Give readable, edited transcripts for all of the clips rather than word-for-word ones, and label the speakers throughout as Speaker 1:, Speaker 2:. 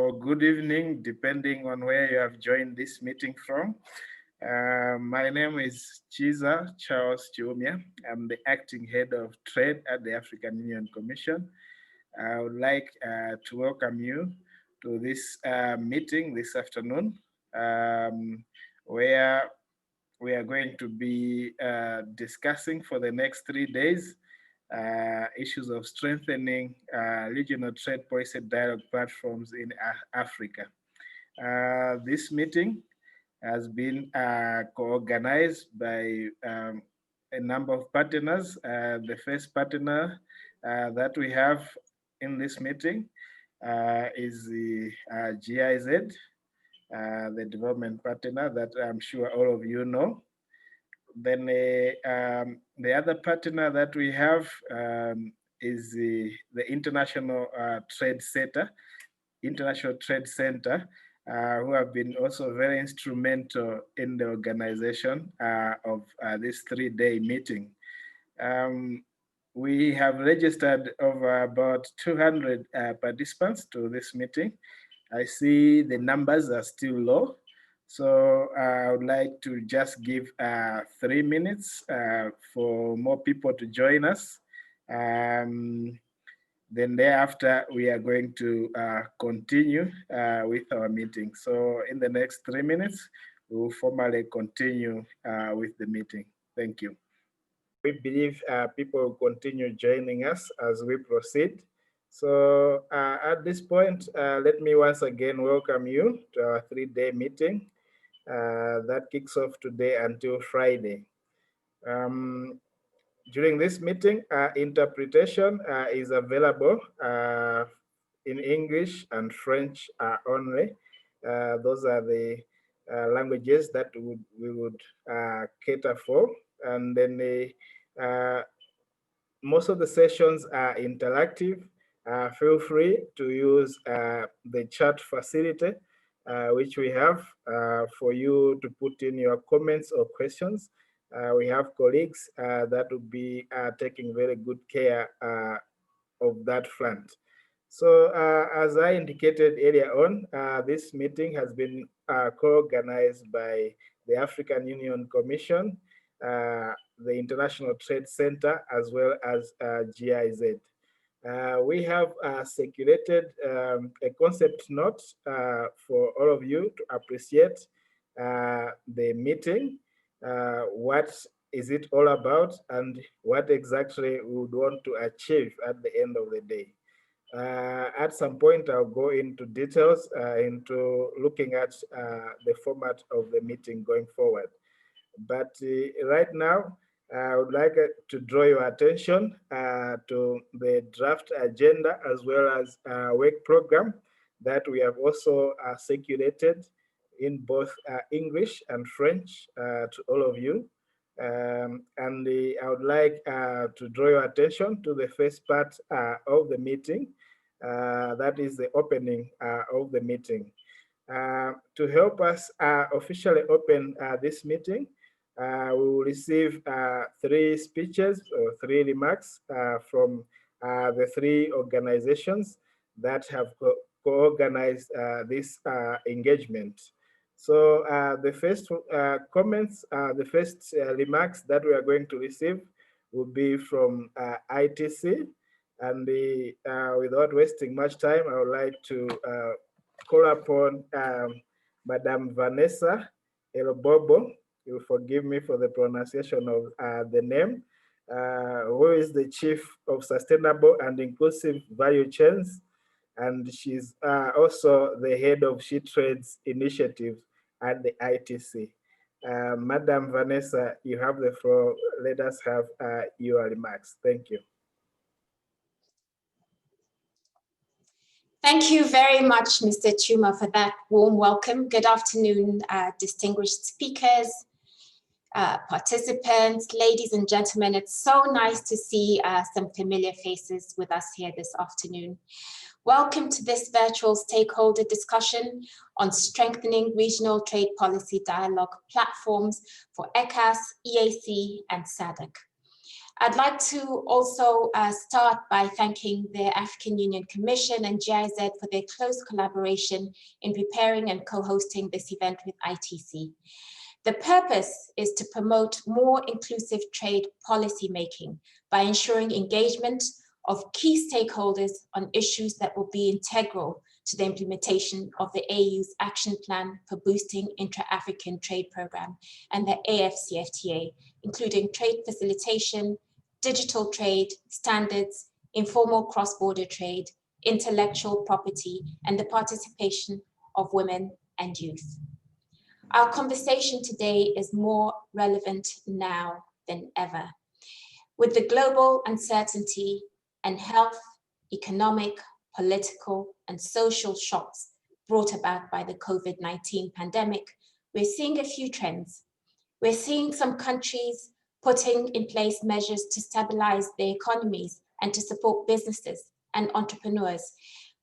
Speaker 1: or good evening, depending on where you have joined this meeting from. My name is Chiza Charles Chiumia. I'm the acting head of trade at the African Union Commission. I would like to welcome you to this meeting this afternoon, where we are going to be discussing for the next 3 days issues of strengthening regional trade policy dialogue platforms in Africa. This meeting has been co-organized by a number of partners. The first partner that we have in this meeting is the GIZ, the development partner that I'm sure all of you know. Then the other partner that we have is the International Trade Center, who have been also very instrumental in the organization of this 3-day meeting. We have registered over about 200 participants to this meeting. I see the numbers are still low. So I would like to just give 3 minutes for more people to join us. Then thereafter, we are going to continue with our meeting. So in the next 3 minutes, we will formally continue with the meeting. Thank you. We believe people will continue joining us as we proceed. So at this point, let me once again welcome you to our 3-day meeting. That kicks off today until Friday. During this meeting, interpretation is available in English and French only. Those are the languages that we would cater for. And then most of the sessions are interactive. Feel free to use the chat facility which we have for you to put in your comments or questions. We have colleagues that will be taking very good care of that front. So as I indicated earlier on, this meeting has been co-organized by the African Union Commission, the International Trade Center, as well as GIZ. We have circulated a concept note for all of you to appreciate the meeting. What is it all about and what exactly we would want to achieve at the end of the day. At some point, I'll go into details into looking at the format of the meeting going forward. But right now, I would like to draw your attention to the draft agenda as well as work program that we have also circulated in both English and French to all of you. And I would like to draw your attention to the first part of the meeting, that is the opening of the meeting. To help us officially open this meeting, we will receive 3 speeches or 3 remarks from the 3 organizations that have co-organized this engagement. So the first comments, the first remarks that we are going to receive will be from ITC. And without wasting much time, I would like to call upon Madame Vanessa Elobobo. You forgive me for the pronunciation of the name, who is the Chief of Sustainable and Inclusive Value Chains. And she's also the head of She Trades Initiative at the ITC. Madam Vanessa, you have the floor. Let us have your remarks. Thank you.
Speaker 2: Thank you very much, Mr. Chuma, for that warm welcome. Good afternoon, distinguished speakers, participants, ladies and gentlemen. It's so nice to see some familiar faces with us here this afternoon. Welcome to this virtual stakeholder discussion on strengthening regional trade policy dialogue platforms for ECCAS, EAC, and SADC. I'd like to also start by thanking the African Union Commission and GIZ for their close collaboration in preparing and co-hosting this event with ITC. The purpose is to promote more inclusive trade policy making by ensuring engagement of key stakeholders on issues that will be integral to the implementation of the AU's Action Plan for Boosting Intra-African Trade Programme and the AfCFTA, including trade facilitation, digital trade, standards, informal cross-border trade, intellectual property, and the participation of women and youth. Our conversation today is more relevant now than ever. With the global uncertainty and health, economic, political, and social shocks brought about by the COVID-19 pandemic, we're seeing a few trends. We're seeing some countries putting in place measures to stabilize their economies and to support businesses and entrepreneurs.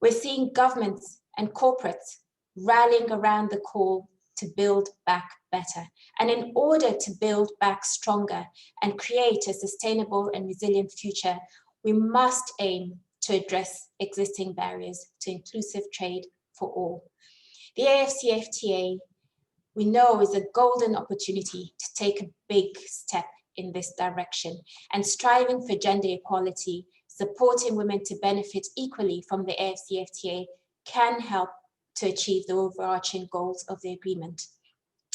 Speaker 2: We're seeing governments and corporates rallying around the call to build back better. And in order to build back stronger and create a sustainable and resilient future, we must aim to address existing barriers to inclusive trade for all. The AfCFTA, we know, is a golden opportunity to take a big step in this direction, and striving for gender equality, supporting women to benefit equally from the AfCFTA can help to achieve the overarching goals of the agreement.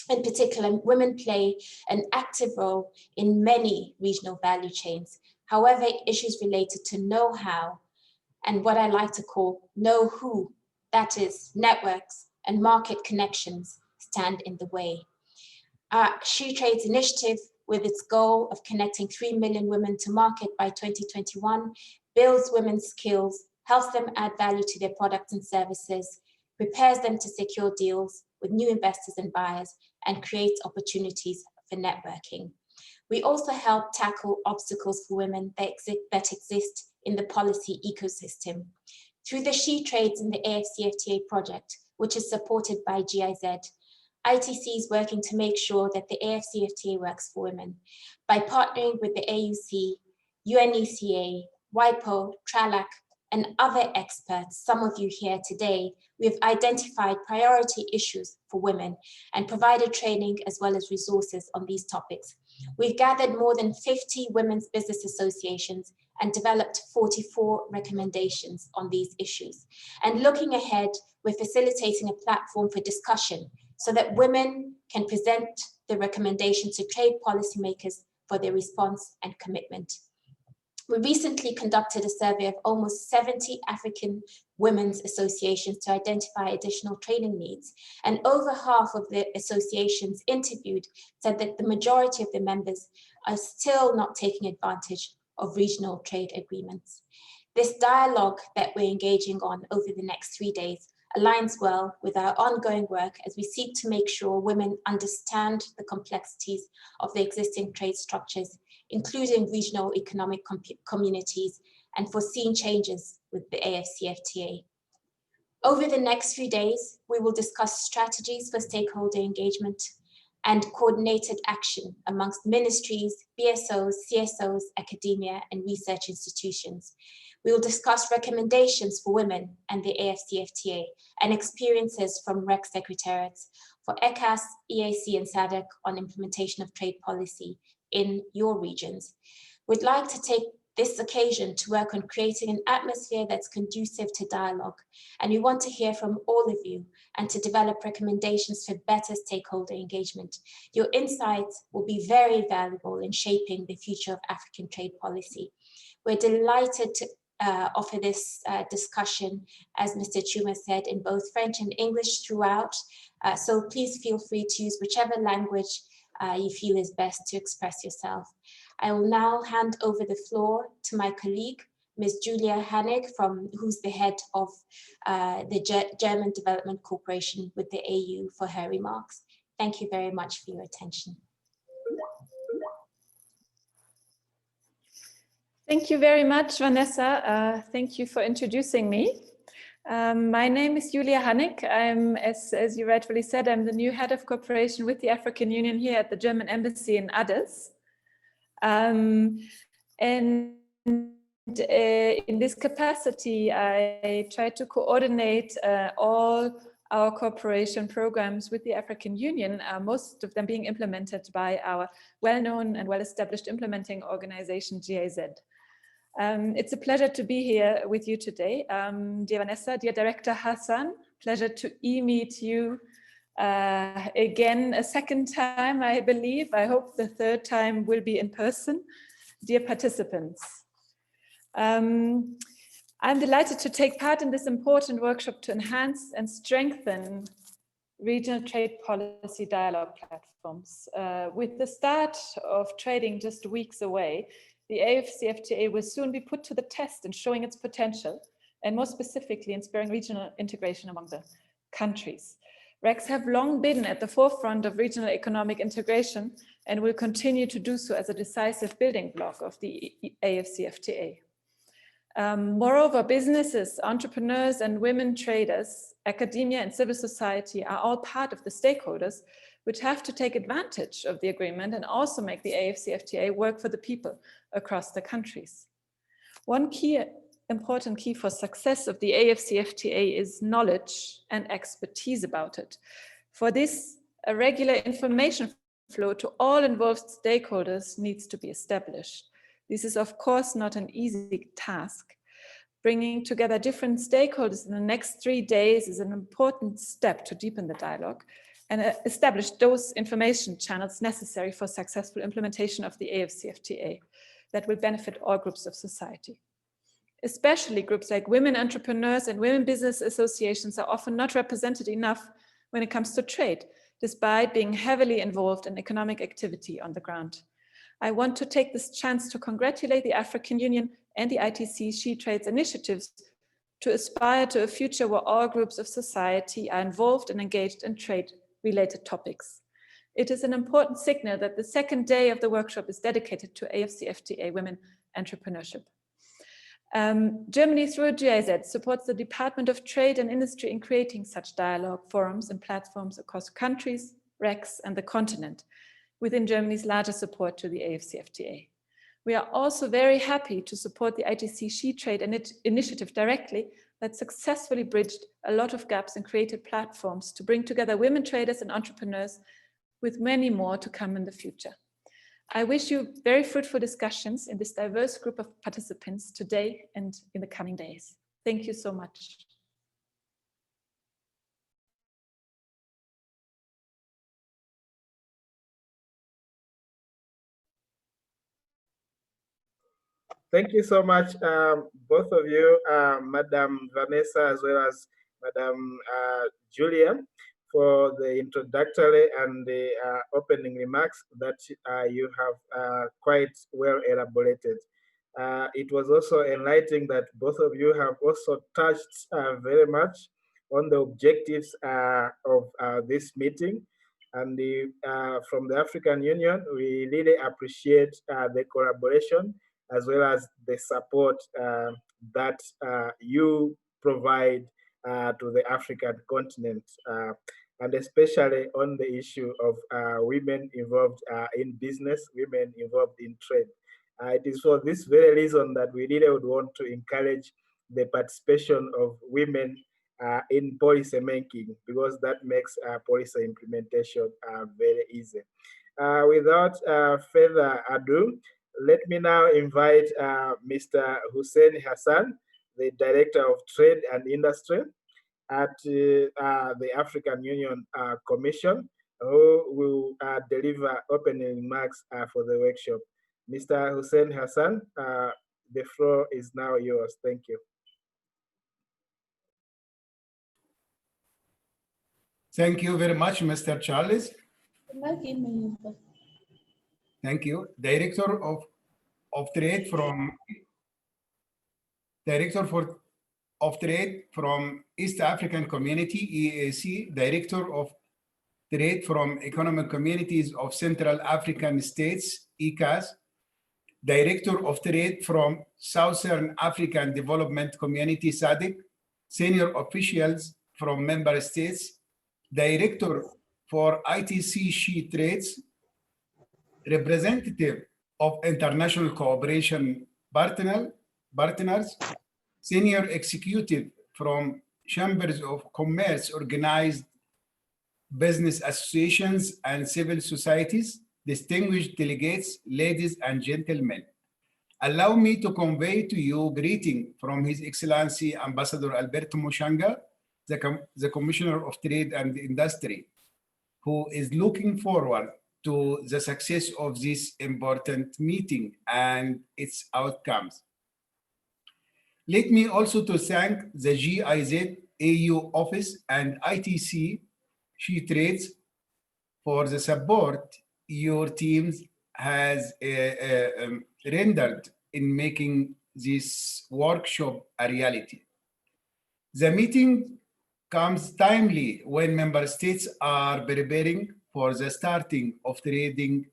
Speaker 2: In particular, women play an active role in many regional value chains. However, issues related to know-how and what I like to call know-who, that is, networks and market connections, stand in the way. Our She Trades initiative, with its goal of connecting 3 million women to market by 2021, builds women's skills, helps them add value to their products and services, prepares them to secure deals with new investors and buyers, and creates opportunities for networking. We also help tackle obstacles for women that exist in the policy ecosystem. Through the She Trades in the AfCFTA project, which is supported by GIZ, ITC is working to make sure that the AfCFTA works for women. By partnering with the AUC, UNECA, WIPO, TRALAC, and other experts, some of you here today, we have identified priority issues for women and provided training as well as resources on these topics. We've gathered more than 50 women's business associations and developed 44 recommendations on these issues. And looking ahead, we're facilitating a platform for discussion so that women can present the recommendations to trade policymakers for their response and commitment. We recently conducted a survey of almost 70 African women's associations to identify additional training needs. And over half of the associations interviewed said that the majority of the members are still not taking advantage of regional trade agreements. This dialogue that we're engaging on over the next 3 days aligns well with our ongoing work as we seek to make sure women understand the complexities of the existing trade structures, including regional economic communities, and foreseen changes with the AfCFTA. Over the next few days, we will discuss strategies for stakeholder engagement and coordinated action amongst ministries, BSOs, CSOs, academia, and research institutions. We will discuss recommendations for women and the AfCFTA and experiences from REC secretariats for ECCAS, EAC, and SADC on implementation of trade policy in your regions. We'd like to take this occasion to work on creating an atmosphere that's conducive to dialogue, and we want to hear from all of you and to develop recommendations for better stakeholder engagement. Your insights will be very valuable in shaping the future of African trade policy. We're delighted to offer this discussion, as Mr. Chuma said, in both French and English throughout. So please feel free to use whichever language you feel is best to express yourself. I will now hand over the floor to my colleague, Ms. Julia Hannig, who's the head of the German Development Corporation with the AU, for her remarks. Thank you very much for your attention.
Speaker 3: Thank you very much, Vanessa. Thank you for introducing me. My name is Julia Hannig. I'm, as you rightfully said, I'm the new head of cooperation with the African Union here at the German Embassy in Addis. And in this capacity, I try to coordinate all our cooperation programs with the African Union, most of them being implemented by our well-known and well-established implementing organization, GIZ. It's a pleasure to be here with you today. Dear Vanessa, dear Director Hassan, pleasure to e-meet you again a second time, I believe. I hope the third time will be in person. Dear participants, I'm delighted to take part in this important workshop to enhance and strengthen regional trade policy dialogue platforms. With the start of trading just weeks away, the AfCFTA will soon be put to the test in showing its potential, and more specifically in spurring regional integration among the countries. RECs have long been at the forefront of regional economic integration and will continue to do so as a decisive building block of the AfCFTA. Moreover, businesses, entrepreneurs, and women traders, academia, and civil society are all part of the stakeholders which have to take advantage of the agreement and also make the AfCFTA work for the people across the countries. One important key for success of the AfCFTA is knowledge and expertise about it. For this, a regular information flow to all involved stakeholders needs to be established. This is, of course, not an easy task. Bringing together different stakeholders in the next 3 days is an important step to deepen the dialogue and establish those information channels necessary for successful implementation of the AfCFTA that will benefit all groups of society. Especially groups like women entrepreneurs and women business associations are often not represented enough when it comes to trade, despite being heavily involved in economic activity on the ground. I want to take this chance to congratulate the African Union and the ITC She Trades initiatives to aspire to a future where all groups of society are involved and engaged in trade-related topics. It is an important signal that the second day of the workshop is dedicated to AfCFTA women entrepreneurship. Germany, through GIZ, supports the Department of Trade and Industry in creating such dialogue forums and platforms across countries, RECs, and the continent, within Germany's larger support to the AfCFTA. We are also very happy to support the ITC She Trade initiative directly that successfully bridged a lot of gaps and created platforms to bring together women traders and entrepreneurs, with many more to come in the future. I wish you very fruitful discussions in this diverse group of participants today and in the coming days. Thank you so much.
Speaker 1: Thank you so much, both of you, Madam Vanessa, as well as Madam Julia, for the introductory and the opening remarks that you have quite well elaborated. It was also enlightening that both of you have also touched very much on the objectives of this meeting. And from the African Union, we really appreciate the collaboration as well as the support that you provide to the African continent, and especially on the issue of women involved in business, women involved in trade. It is for this very reason that we really would want to encourage the participation of women in policy making, because that makes policy implementation very easy. Without further ado, let me now invite Mr. Hussein Hassan, the Director of Trade and Industry at the African Union Commission, who will deliver opening remarks for the workshop. Mr. Hussein Hassan, the floor is now yours. Thank you.
Speaker 4: Thank you very much, Mr. Charles. Thank you. Director of Trade from East African Community, EAC, Director of Trade from Economic Communities of Central African States, ECCAS, Director of Trade from Southern African Development Community, SADC, senior officials from member states, Director for ITC She Trades, representative of International Cooperation Partners, senior executive from Chambers of Commerce, organized business associations, and civil societies, distinguished delegates, ladies and gentlemen. Allow me to convey to you greeting from His Excellency Ambassador Alberto Muchanga, the Commissioner of Trade and Industry, who is looking forward to the success of this important meeting and its outcomes. Let me also to thank the GIZ AU office and ITC She Trades for the support your teams has rendered in making this workshop a reality. The meeting comes timely when member states are preparing for the starting of trading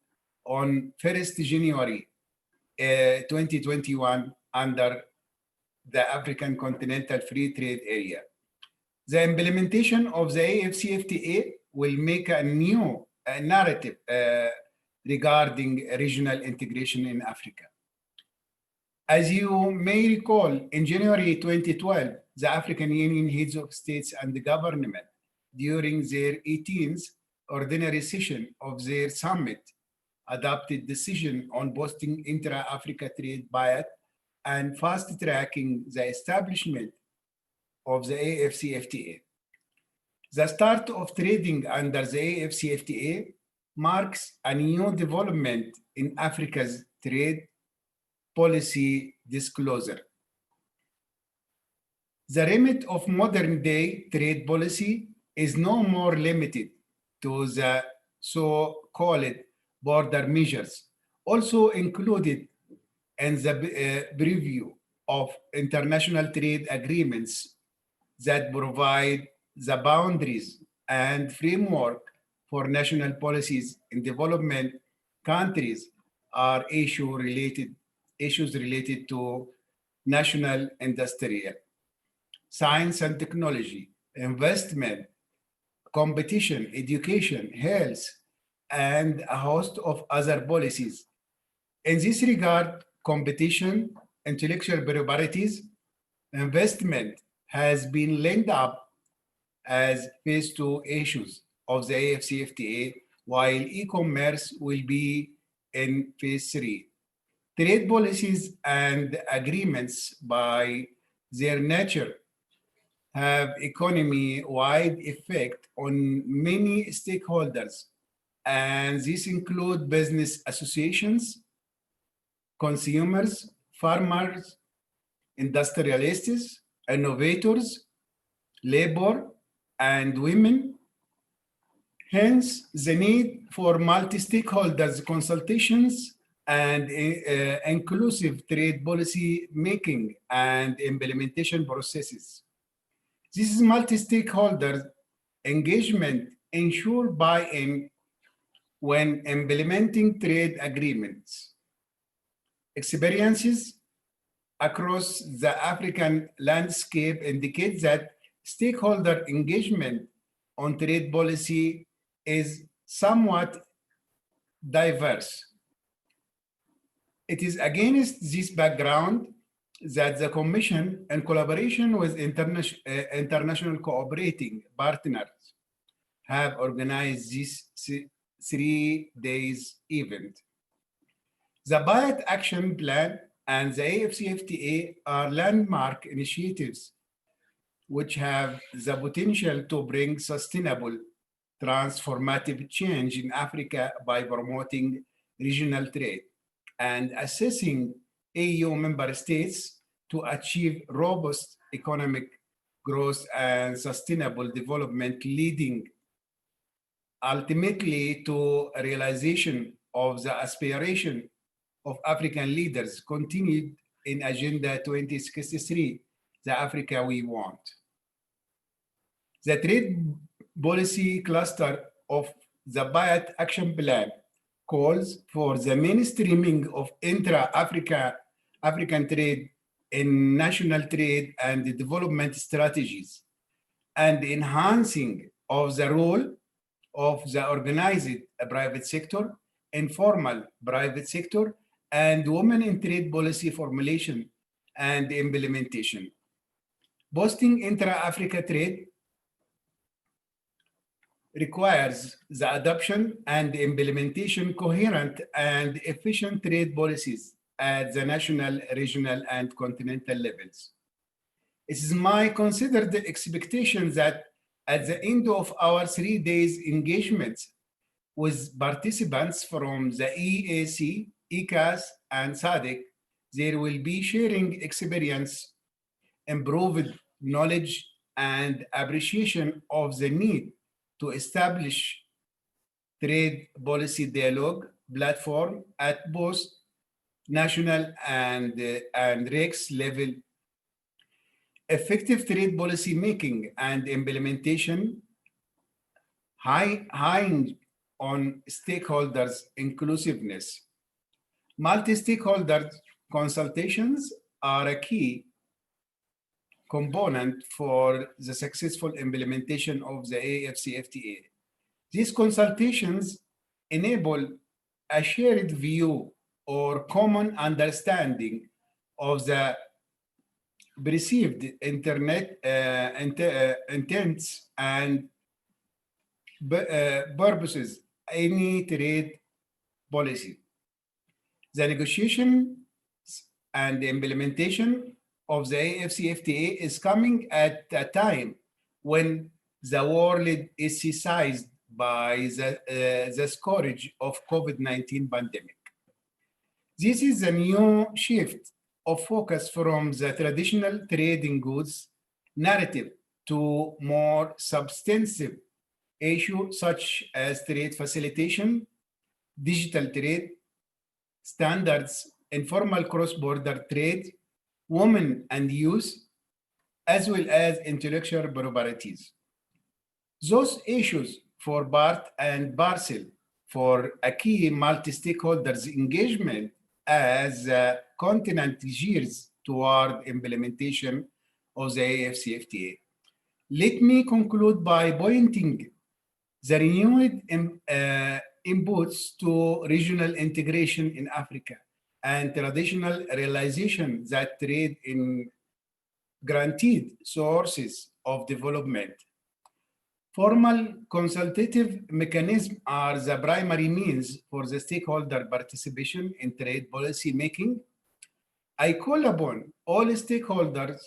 Speaker 4: on 1st January 2021 under the African Continental Free Trade Area. The implementation of the AfCFTA will make a new narrative regarding regional integration in Africa. As you may recall, in January 2012, the African Union heads of states and the government, during their 18th ordinary session of their summit, adopted decision on boosting intra-Africa trade buyout and fast-tracking the establishment of the AfCFTA. The start of trading under the AfCFTA marks a new development in Africa's trade policy disclosure. The remit of modern-day trade policy is no more limited to the so-called border measures, also included in the preview of international trade agreements that provide the boundaries and framework for national policies in development countries are issues related to national industrial, science and technology, investment, competition, education, health, and a host of other policies. In this regard, competition, intellectual properties, investment has been linked up as phase 2 issues of the AfCFTA, while e-commerce will be in phase 3. Trade policies and agreements by their nature have economy-wide effect on many stakeholders, and these include business associations, consumers, farmers, industrialists, innovators, labor, and women. Hence, the need for multi-stakeholders consultations and inclusive trade policy making and implementation processes. This is multi-stakeholder engagement ensure buy-in when implementing trade agreements. Experiences across the African landscape indicate that stakeholder engagement on trade policy is somewhat diverse. It is against this background that the Commission, in collaboration with international cooperating partners, have organized this 3 days event. The Buyout Action Plan and the AfCFTA are landmark initiatives which have the potential to bring sustainable, transformative change in Africa by promoting regional trade and assessing AU member states to achieve robust economic growth and sustainable development, leading ultimately to a realization of the aspiration of African leaders continued in Agenda 2063, the Africa we want. The trade policy cluster of the Buyout Action Plan calls for the mainstreaming of African trade in national trade and development strategies, and enhancing of the role of the organized private sector, informal private sector, and women in trade policy formulation and implementation. Boosting intra-Africa trade requires the adoption and implementation coherent and efficient trade policies at the national, regional, and continental levels. It is my considered expectation that at the end of our 3 days engagement with participants from the EAC, ECCAS, and SADC, there will be sharing experience, improved knowledge, and appreciation of the need to establish trade policy dialogue platform at both national and REX level. Effective trade policy making and implementation high on stakeholders inclusiveness. Multi-stakeholder consultations are a key component for the successful implementation of the AfCFTA. These consultations enable a shared view or common understanding of the perceived intents and purposes any trade policy. The negotiation and the implementation of the AfCFTA is coming at a time when the world is seized by the scourge of COVID-19 pandemic. This is a new shift of focus from the traditional trade in goods narrative to more substantive issues such as trade facilitation, digital trade, standards, informal cross-border trade, women and youth, as well as intellectual properties. Those issues for part and parcel for a key multi-stakeholders engagement as the continent gears toward implementation of the AfCFTA. Let me conclude by pointing the renewed inputs to regional integration in Africa and traditional realization that trade in granted sources of development. Formal consultative mechanisms are the primary means for the stakeholder participation in trade policy making. I call upon all stakeholders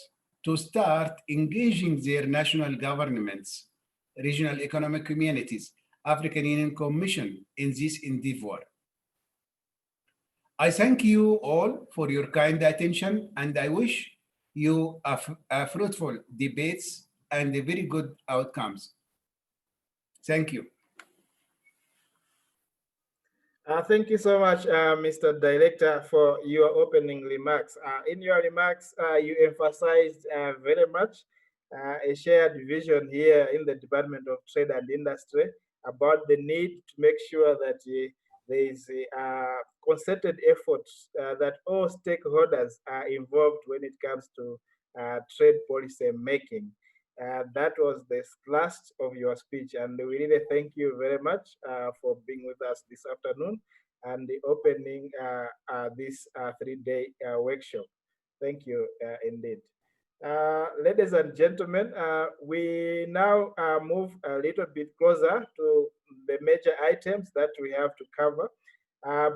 Speaker 4: to start engaging their national governments, regional economic communities, African Union Commission in this endeavor. I thank you all for your kind attention, and I wish you a fruitful debates and a very good outcomes. Thank you.
Speaker 1: Thank you so much, Mr. Director, for your opening remarks. In your remarks, you emphasized very much a shared vision here in the Department of Trade and Industry about the need to make sure that there is a concerted effort that all stakeholders are involved when it comes to trade policy making. That was the last of your speech, and we really thank you very much for being with us this afternoon and the opening this 3-day workshop. Thank you indeed. Ladies and gentlemen, we now move a little bit closer to the major items that we have to cover.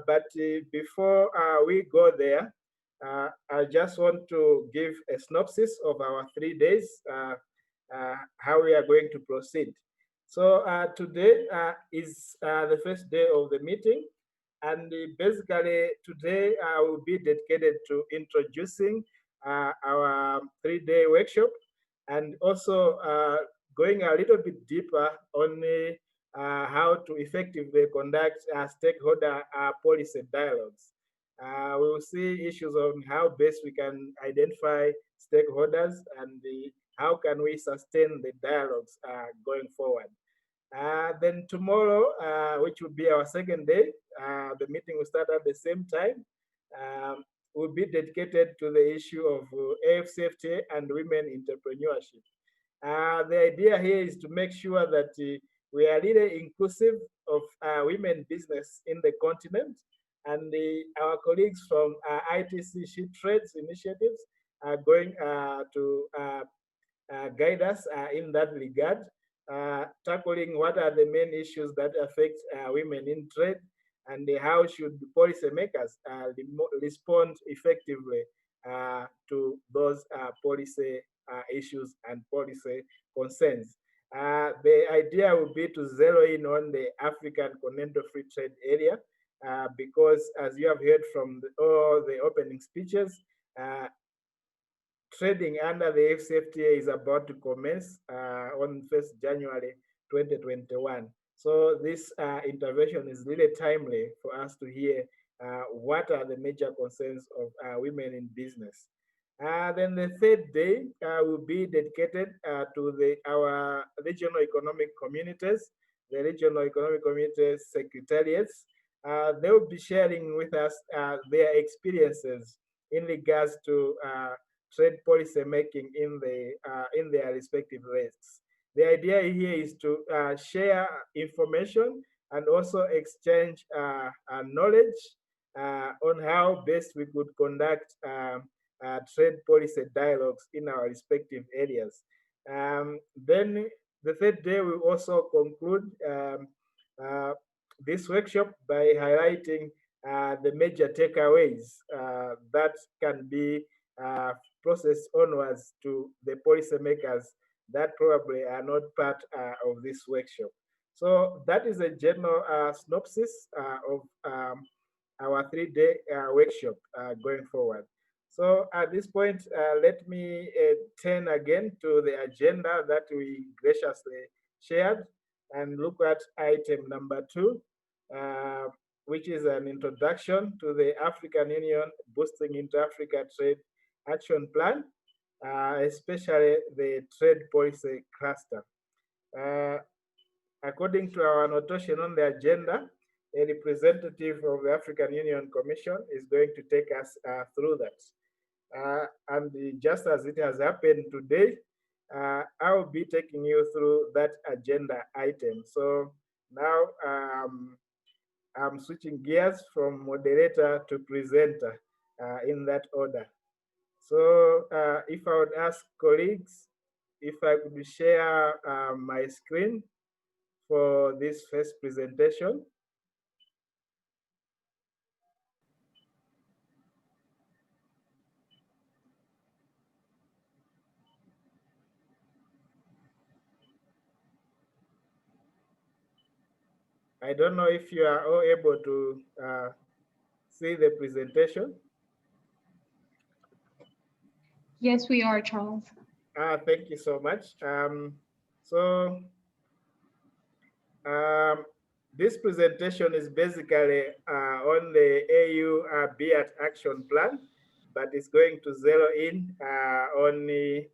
Speaker 1: But before we go there, I just want to give a synopsis of our 3 days, how we are going to proceed. So today is the first day of the meeting, and basically today will be dedicated to introducing our 3-day workshop, and also going a little bit deeper on how to effectively conduct stakeholder policy dialogues. We will see issues on how best we can identify stakeholders and how can we sustain the dialogues going forward. Then tomorrow, which will be our second day, the meeting will start at the same time, will be dedicated to the issue of AfCFTA and women entrepreneurship. The idea here is to make sure that we are really inclusive of women business in the continent, and our colleagues from ITC She Trades Initiatives are going to guide us in that regard, tackling what are the main issues that affect women in trade, and how should policymakers respond effectively to those policy issues and policy concerns. The idea would be to zero in on the African Continental Free Trade Area, because as you have heard from all the opening speeches, trading under the AfCFTA is about to commence on 1st January 2021. So this intervention is really timely for us to hear what are the major concerns of women in business. Then the third day will be dedicated to our regional economic communities, the regional economic communities secretariats. They will be sharing with us their experiences in regards to trade policy making in their respective risks. The idea here is to share information and also exchange knowledge on how best we could conduct trade policy dialogues in our respective areas. Then the third day we also conclude this workshop by highlighting the major takeaways that can be processed onwards to the policymakers that probably are not part of this workshop. So that is a general synopsis of our 3-day workshop going forward. So at this point, let me turn again to the agenda that we graciously shared and look at item number 2, which is an introduction to the African Union Boosting Inter-Africa Trade Action Plan, especially the trade policy cluster. According to our notation on the agenda, a representative of the African Union Commission is going to take us through that. And just as it has happened today, I will be taking you through that agenda item. So now I'm switching gears from moderator to presenter in that order. So if I would ask colleagues, if I could share my screen for this first presentation. I don't know if you are all able to see the presentation.
Speaker 5: Yes, we are, Charles.
Speaker 1: Thank you so much. This presentation is basically on the AU BIAT action plan, but it's going to zero in on the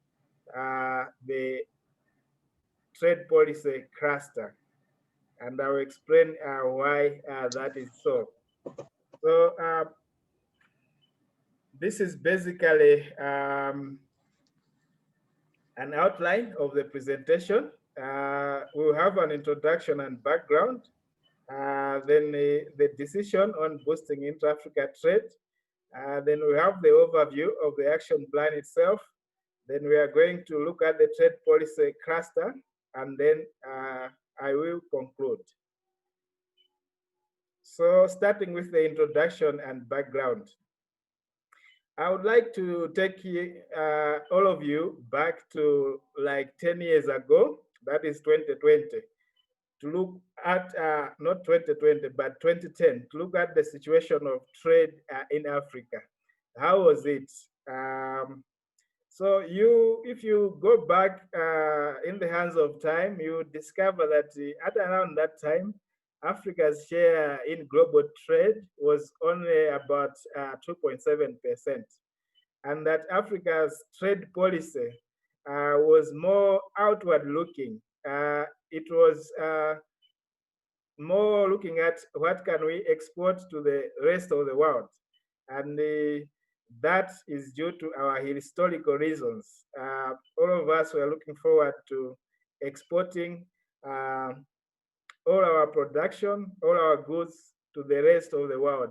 Speaker 1: trade policy cluster. And I will explain why that is so. So this is basically an outline of the presentation. We'll have an introduction and background, then the decision on boosting intra-Africa trade. Then we have the overview of the action plan itself. Then we are going to look at the trade policy cluster, and then I will conclude. So starting with the introduction and background, I would like to take all of you back to like 10 years ago, that is 2020, to look at, not 2020, but 2010, to look at the situation of trade in Africa. How was it? So if you go back in the hands of time, you discover that at around that time, Africa's share in global trade was only about 2.7%. And that Africa's trade policy was more outward looking. It was more looking at what can we export to the rest of the world. And that is due to our historical reasons. All of us were looking forward to exporting all our production, all our goods to the rest of the world.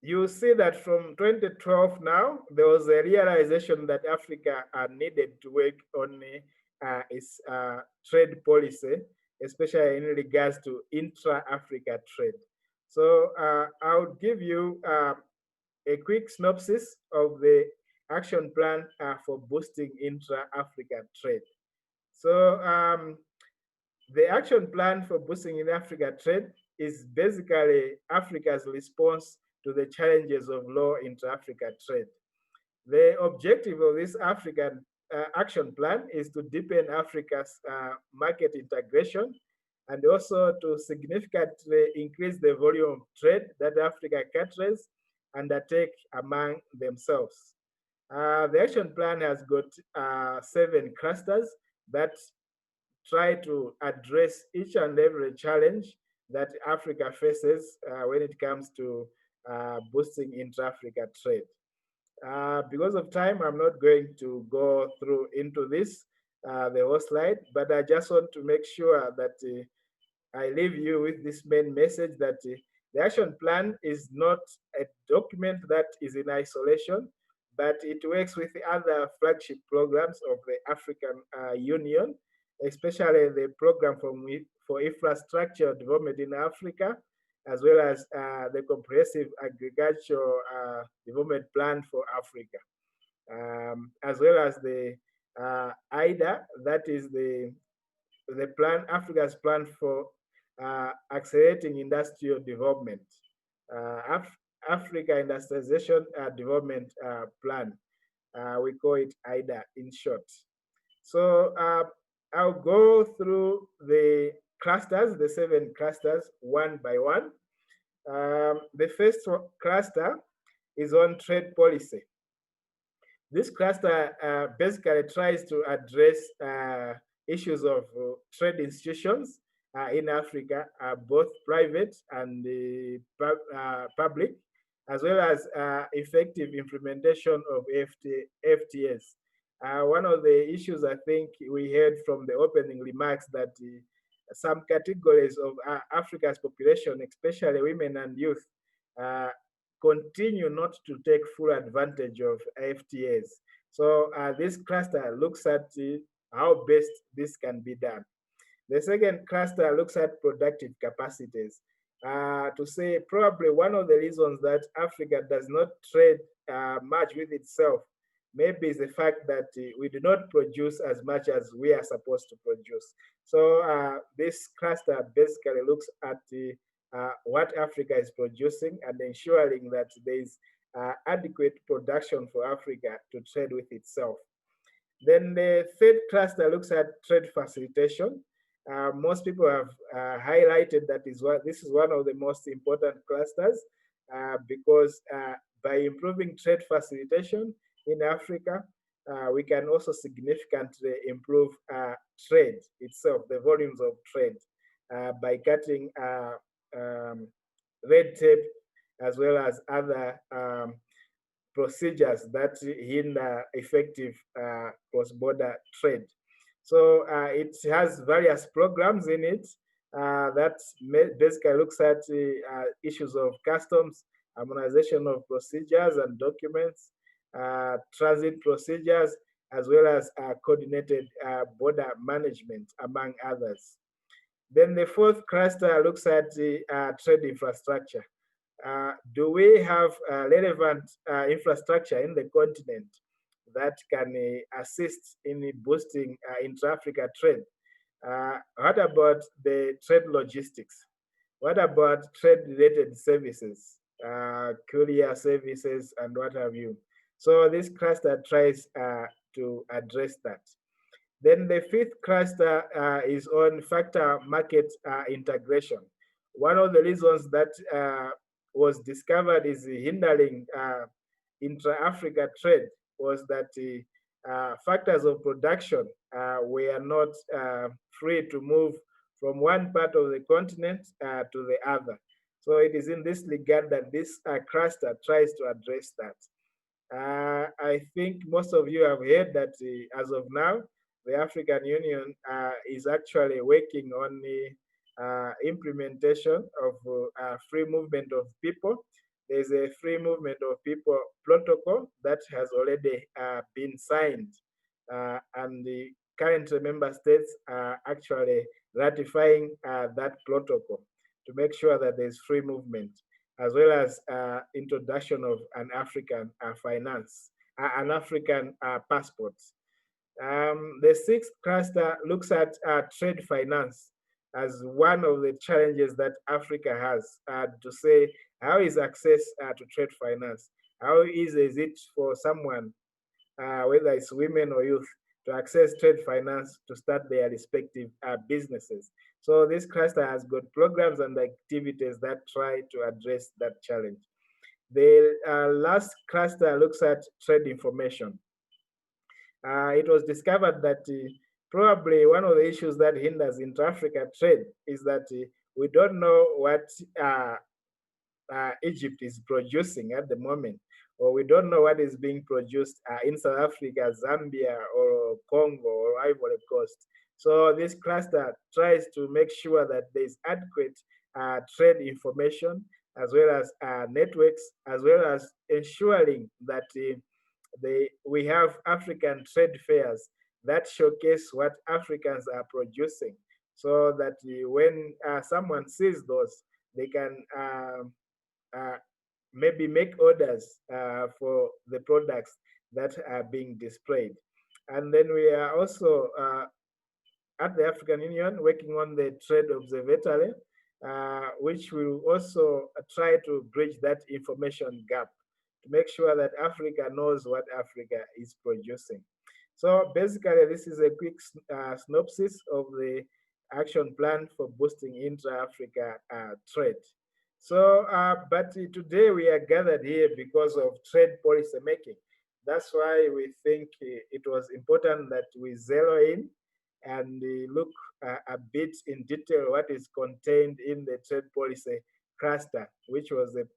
Speaker 1: you see that from 2012 now, there was a realization that Africa needed to work on its trade policy, especially in regards to intra-Africa trade. So I'll give you a quick synopsis of the action plan for boosting intra-Africa trade. So the action plan for boosting in Africa trade is basically Africa's response to the challenges of low intra-Africa trade. The objective of this African action plan is to deepen Africa's market integration and also to significantly increase the volume of trade that Africa countries undertake among themselves. The action plan has got 7 clusters that try to address each and every challenge that Africa faces when it comes to boosting intra-Africa trade. Because of time, I'm not going to go through into this, the whole slide, but I just want to make sure that I leave you with this main message that the action plan is not a document that is in isolation, but it works with the other flagship programs of the African Union, especially the program for infrastructure development in Africa, as well as the comprehensive agricultural development plan for Africa, as well as the IDA, that is the plan, Africa's plan for accelerating industrial development, Africa Industrialization Development Plan. We call it IDA in short. So I'll go through the clusters, the 7 clusters, one by one. The first cluster is on trade policy. This cluster basically tries to address issues of trade institutions in Africa, both private and public, as well as effective implementation of FTAs. One of the issues I think we heard from the opening remarks that some categories of Africa's population, especially women and youth, continue not to take full advantage of FTAs. So this cluster looks at how best this can be done. The second cluster looks at productive capacities. To say probably one of the reasons that Africa does not trade much with itself maybe is the fact that we do not produce as much as we are supposed to produce. So this cluster basically looks at what Africa is producing and ensuring that there is adequate production for Africa to trade with itself. Then the third cluster looks at trade facilitation. Most people have highlighted that this is one of the most important clusters because by improving trade facilitation in Africa, we can also significantly improve trade itself, the volumes of trade, by cutting red tape as well as other procedures that hinder effective cross-border trade. So it has various programs in it that basically looks at issues of customs, harmonization of procedures and documents, transit procedures, as well as coordinated border management, among others. Then the fourth cluster looks at trade infrastructure. Do we have relevant infrastructure in the continent that can assist in boosting intra-Africa trade? What about the trade logistics? What about trade-related services, courier services, and what have you? So this cluster tries to address that. Then the fifth cluster is on factor market integration. One of the reasons that was discovered is hindering intra-Africa trade was that factors of production were not free to move from one part of the continent to the other. So it is in this regard that this cluster tries to address that. I think most of you have heard that as of now, the African Union is actually working on the implementation of free movement of people. there's a free movement of people protocol that has already been signed, and the current member states are actually ratifying that protocol to make sure that there's free movement, as well as introduction of an African finance, an African passport. The sixth cluster looks at trade finance as one of the challenges that Africa has, to say how is access to trade finance? How easy is it for someone, whether it's women or youth, to access trade finance to start their respective businesses? So this cluster has got programs and activities that try to address that challenge. The last cluster looks at trade information. It was discovered that probably one of the issues that hinders intra-Africa trade is that we don't know what Egypt is producing at the moment, or we don't know what is being produced in South Africa, Zambia, or Congo, or Ivory Coast. So this cluster tries to make sure that there is adequate trade information, as well as networks, as well as ensuring that we have African trade fairs that showcase what Africans are producing, so that when someone sees those, they can maybe make orders for the products that are being displayed. And then we are also at the African Union working on the trade observatory, which will also try to bridge that information gap to make sure that Africa knows what Africa is producing. So basically, this is a quick synopsis of the action plan for boosting intra-Africa trade. So, but today we are gathered here because of trade policy making. That's why we think it was important that we zero in and look a bit in detail what is contained in the trade policy cluster, which was the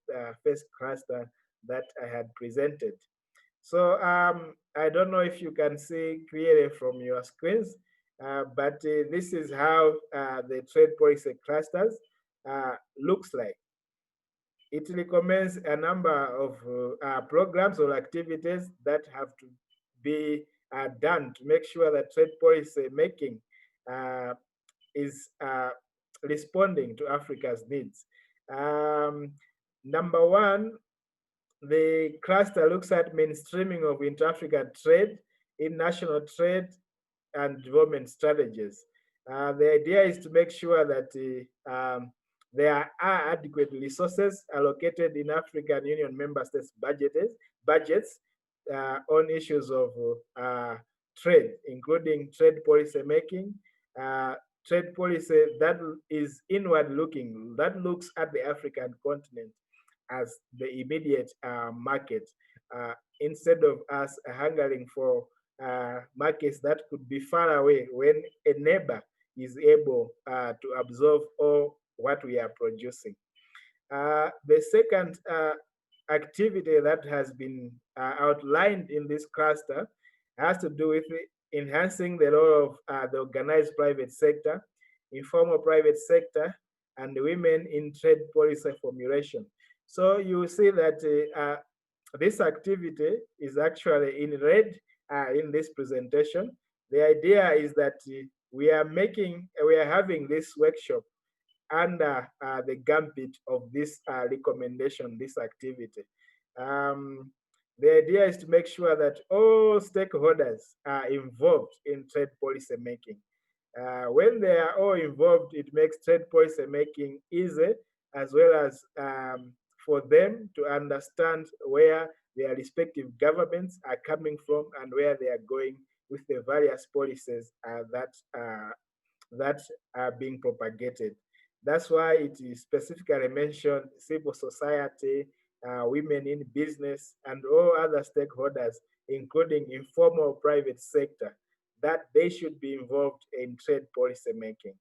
Speaker 1: first cluster that I had presented. So I don't know if you can see clearly from your screens, but this is how the trade policy clusters looks like. It recommends a number of programs or activities that have to be done to make sure that trade policy making is responding to Africa's needs. Number one, the cluster looks at mainstreaming of inter-African trade in national trade and development strategies. The idea is to make sure that there are adequate resources allocated in African Union member states' budgets on issues of trade, including trade policy making, trade policy that is inward looking, that looks at the African continent as the immediate market, instead of us hungering for markets that could be far away when a neighbor is able to absorb all what we are producing. The second activity that has been outlined in this cluster has to do with enhancing the role of the organized private sector, informal private sector, and women in trade policy formulation. So you will see that this activity is actually in red in this presentation. The idea is that we are having this workshop under the gambit of this recommendation, this activity. The idea is to make sure that all stakeholders are involved in trade policy making. When they are all involved, it makes trade policy making easy, as well as for them to understand where their respective governments are coming from and where they are going with the various policies that are being propagated. That's why it is specifically mentioned civil society, women in business, and all other stakeholders, including informal private sector, that they should be involved in trade policy making.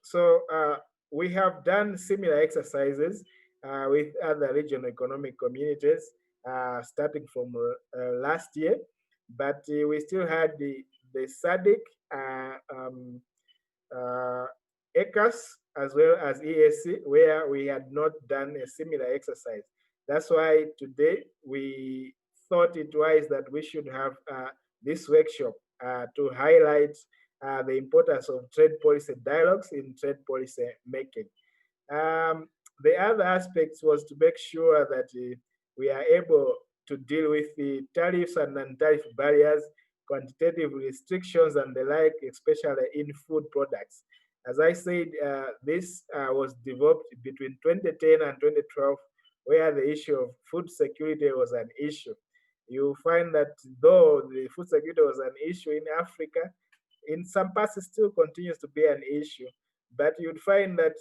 Speaker 1: So we have done similar exercises with other regional economic communities starting from last year, but we still had the SADC ECCAS as well as EAC, where we had not done a similar exercise. That's why today we thought it wise that we should have this workshop to highlight the importance of trade policy dialogues in trade policy making. The other aspect was to make sure that we are able to deal with the tariffs and non-tariff barriers, quantitative restrictions and the like, especially in food products. As I said, this was developed between 2010 and 2012, where the issue of food security was an issue. You find that though the food security was an issue in Africa, in some parts it still continues to be an issue. But you'd find that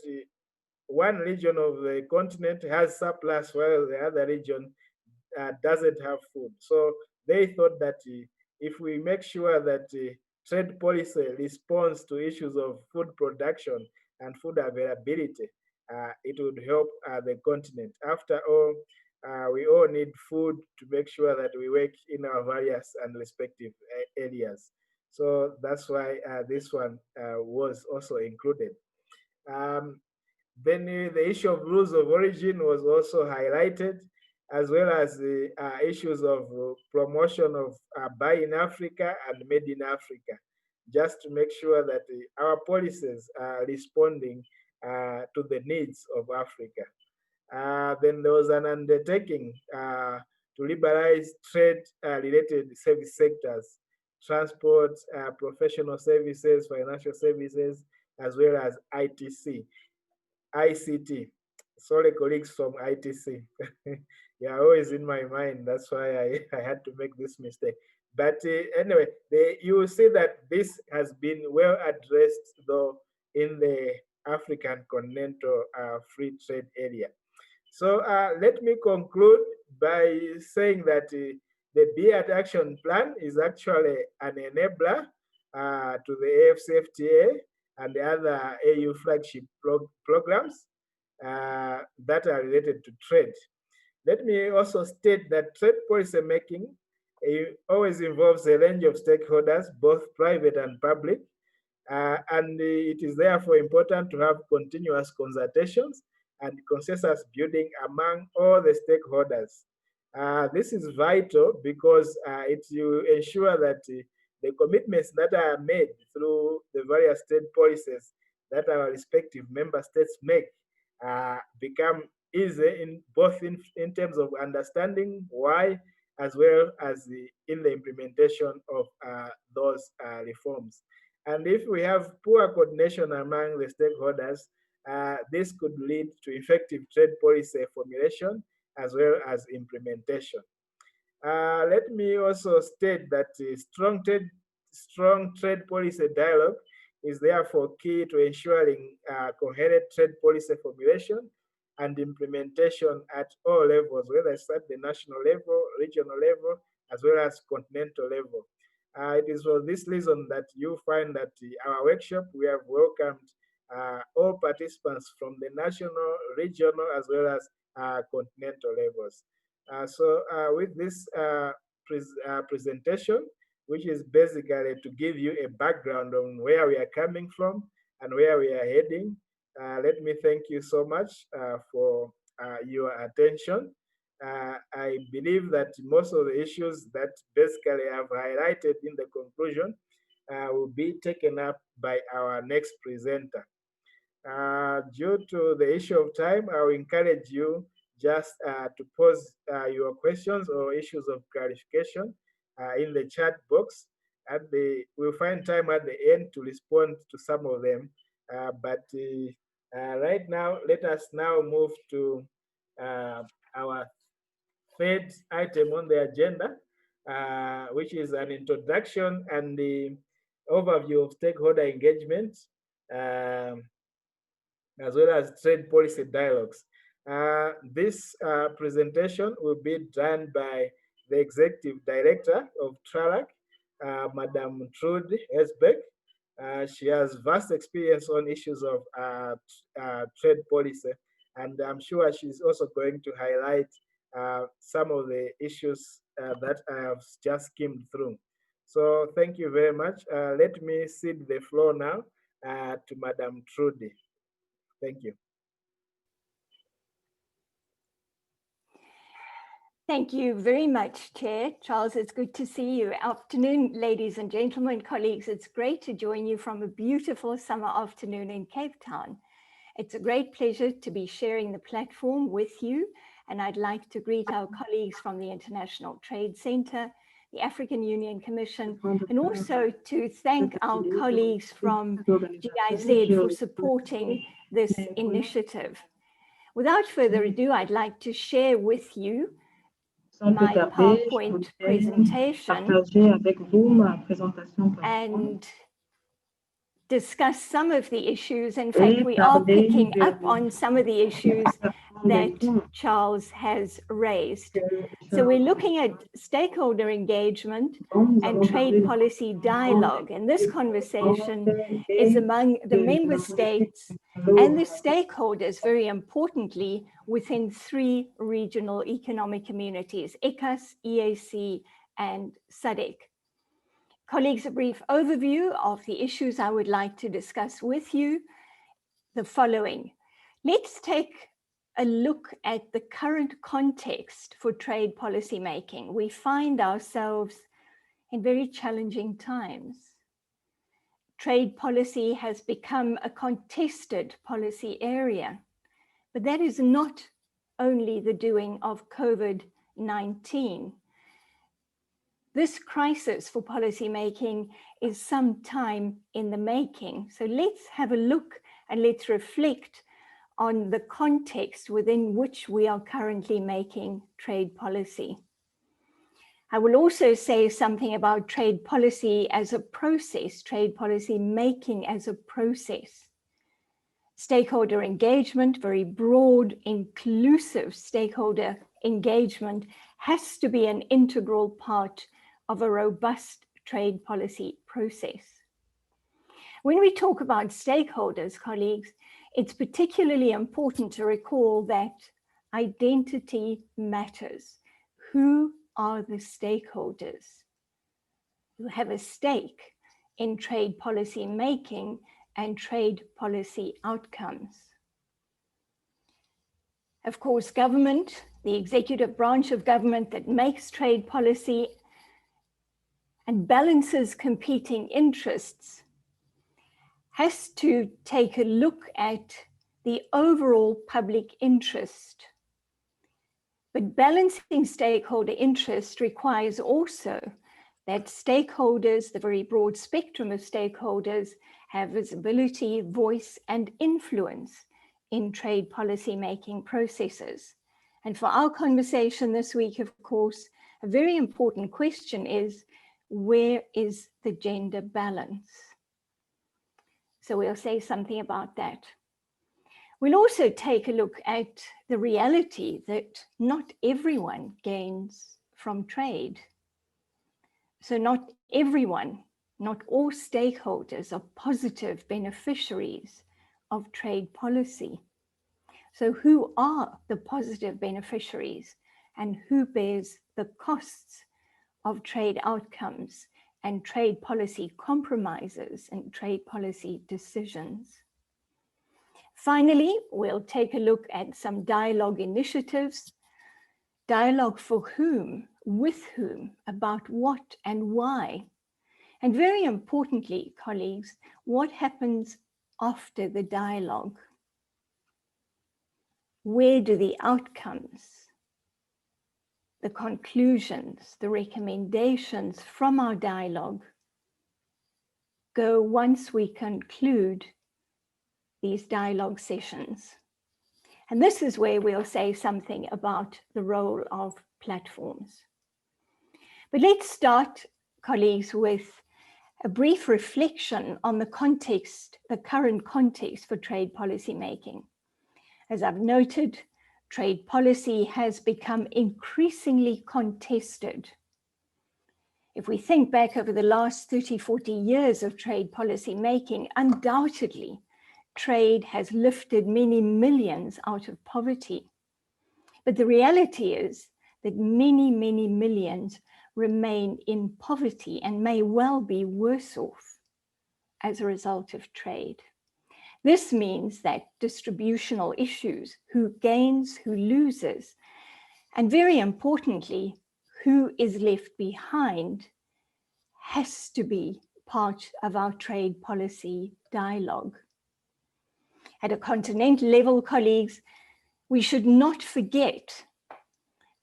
Speaker 1: one region of the continent has surplus while the other region doesn't have food. So they thought that if we make sure that trade policy responds to issues of food production and food availability, it would help the continent. After all, we all need food to make sure that we work in our various and respective areas. So that's why this one was also included. Then the issue of rules of origin was also highlighted, as well as the issues of promotion of Buy in Africa and Made in Africa, just to make sure that our policies are responding to the needs of Africa. Then there was an undertaking to liberalize trade-related service sectors, transport, professional services, financial services, as well as ICT. Sorry, colleagues from ITC. You're always in my mind. That's why I had to make this mistake. But anyway, you will see that this has been well addressed, though, in the African continental free trade area. So let me conclude by saying that the BIAT action plan is actually an enabler to the AfCFTA and the other AU flagship programs that are related to trade. Let me also state that trade policy making always involves a range of stakeholders, both private and public, and it is therefore important to have continuous consultations and consensus building among all the stakeholders. This is vital because it will ensure that the commitments that are made through the various trade policies that our respective member states make become easy in both in terms of understanding why, as well as in the implementation of those reforms. And if we have poor coordination among the stakeholders, this could lead to effective trade policy formulation as well as implementation. Let me also state that strong trade policy dialogue is therefore key to ensuring coherent trade policy formulation and implementation at all levels, whether it's at the national level, regional level, as well as continental level. It is for this reason that you find that our workshop, we have welcomed all participants from the national, regional, as well as continental levels. So with this presentation, which is basically to give you a background on where we are coming from and where we are heading, let me thank you so much for your attention. I believe that most of the issues that basically I've highlighted in the conclusion will be taken up by our next presenter. Due to the issue of time, I will encourage you just to pose your questions or issues of clarification in the chat box. We'll find time at the end to respond to some of them. But right now, let us now move to our third item on the agenda, which is an introduction and the overview of stakeholder engagement, as well as trade policy dialogues. This presentation will be done by the Executive Director of TRALAC, Madam Trude Esbeck. She has vast experience on issues of trade policy, and I'm sure she's also going to highlight some of the issues that I have just skimmed through. So thank you very much. Let me cede the floor now to Madam Trudy. Thank you.
Speaker 6: Thank you very much, Chair. Charles, it's good to see you. Afternoon, ladies and gentlemen, colleagues. It's great to join you from a beautiful summer afternoon in Cape Town. It's a great pleasure to be sharing the platform with you, and I'd like to greet our colleagues from the International Trade Center, the African Union Commission, and also to thank our colleagues from GIZ for supporting this initiative. Without further ado, I'd like to share with you my PowerPoint presentation and discuss some of the issues. In fact, we are picking up on some of the issues that Charles has raised. So we're looking at stakeholder engagement and trade policy dialogue. And this conversation is among the member states and the stakeholders, very importantly, within 3 regional economic communities, ECCAS, EAC, and SADC. Colleagues, a brief overview of the issues I would like to discuss with you. The following. Let's take a look at the current context for trade policy making. We find ourselves in very challenging times. Trade policy has become a contested policy area, but that is not only the doing of COVID-19. This crisis for policymaking is some time in the making. So let's have a look and let's reflect on the context within which we are currently making trade policy. I will also say something about trade policy as a process, trade policy making as a process. Stakeholder engagement, very broad, inclusive stakeholder engagement, has to be an integral part of a robust trade policy process. When we talk about stakeholders, colleagues, it's particularly important to recall that identity matters. Who are the stakeholders who have a stake in trade policy making and trade policy outcomes? Of course, government, the executive branch of government that makes trade policy and balances competing interests, has to take a look at the overall public interest. But balancing stakeholder interest requires also that stakeholders, the very broad spectrum of stakeholders, have visibility, voice, and influence in trade policy making processes. And for our conversation this week, of course, a very important question is, where is the gender balance? So we'll say something about that. We'll also take a look at the reality that not everyone gains from trade. So not everyone, not all stakeholders are positive beneficiaries of trade policy. So who are the positive beneficiaries and who bears the costs of trade outcomes and trade policy compromises and trade policy decisions? Finally, we'll take a look at some dialogue initiatives. Dialogue for whom, with whom, about what and why. And very importantly, colleagues, what happens after the dialogue? Where do the outcomes, the conclusions, the recommendations from our dialogue go once we conclude these dialogue sessions? And this is where we'll say something about the role of platforms. But let's start, colleagues, with a brief reflection on the context, the current context for trade policy making. As I've noted, trade policy has become increasingly contested. If we think back over the last 30, 40 years of trade policy making, undoubtedly, trade has lifted many millions out of poverty. But the reality is that many, many millions remain in poverty and may well be worse off as a result of trade. This means that distributional issues, who gains, who loses, and very importantly, who is left behind, has to be part of our trade policy dialogue. At a continental level, colleagues, we should not forget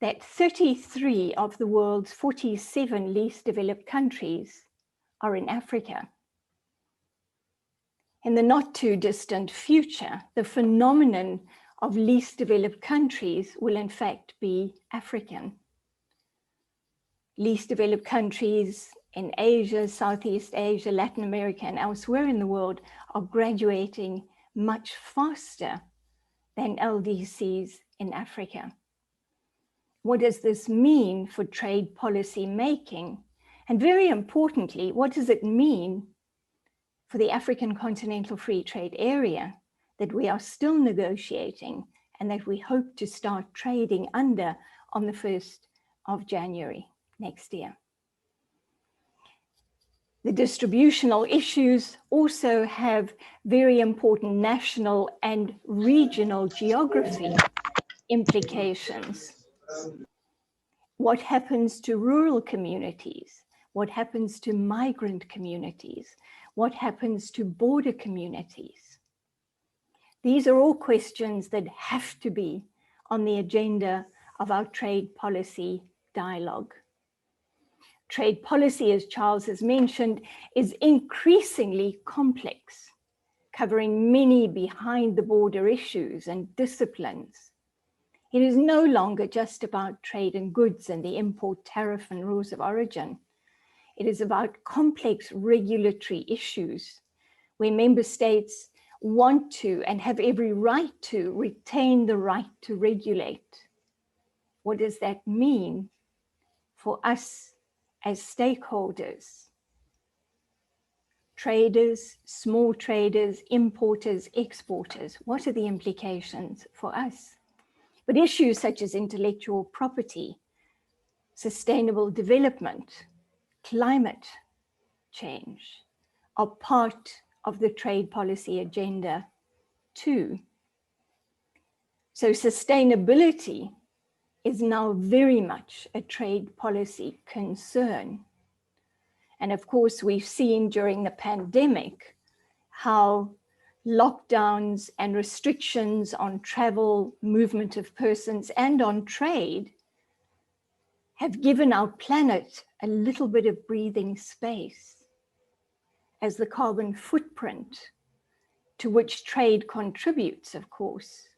Speaker 6: that 33 of the world's 47 least developed countries are in Africa. In the not too distant future, the phenomenon of least developed countries will in fact be African. Least developed countries in Asia, Southeast Asia, Latin America, and elsewhere in the world are graduating much faster than LDCs in Africa. What does this mean for trade policy making? And very importantly, what does it mean for the African Continental Free Trade Area that we are still negotiating and that we hope to start trading under on the 1st of January next year? The distributional issues also have very important national and regional geography implications. What happens to rural communities? What happens to migrant communities? What happens to border communities? These are all questions that have to be on the agenda of our trade policy dialogue. Trade policy, as Charles has mentioned, is increasingly complex, covering many behind the border issues and disciplines. It is no longer just about trade and goods and the import tariff and rules of origin. It is about complex regulatory issues where member states want to and have every right to retain the right to regulate. What does that mean for us as stakeholders? Traders, small traders, importers, exporters, what are the implications for us? But issues such as intellectual property, sustainable development, climate change are part of the trade policy agenda too. So sustainability is now very much a trade policy concern. And of course, we've seen during the pandemic how lockdowns and restrictions on travel, movement of persons, and on trade have given our planet a little bit of breathing space as the carbon footprint to which trade contributes, of course,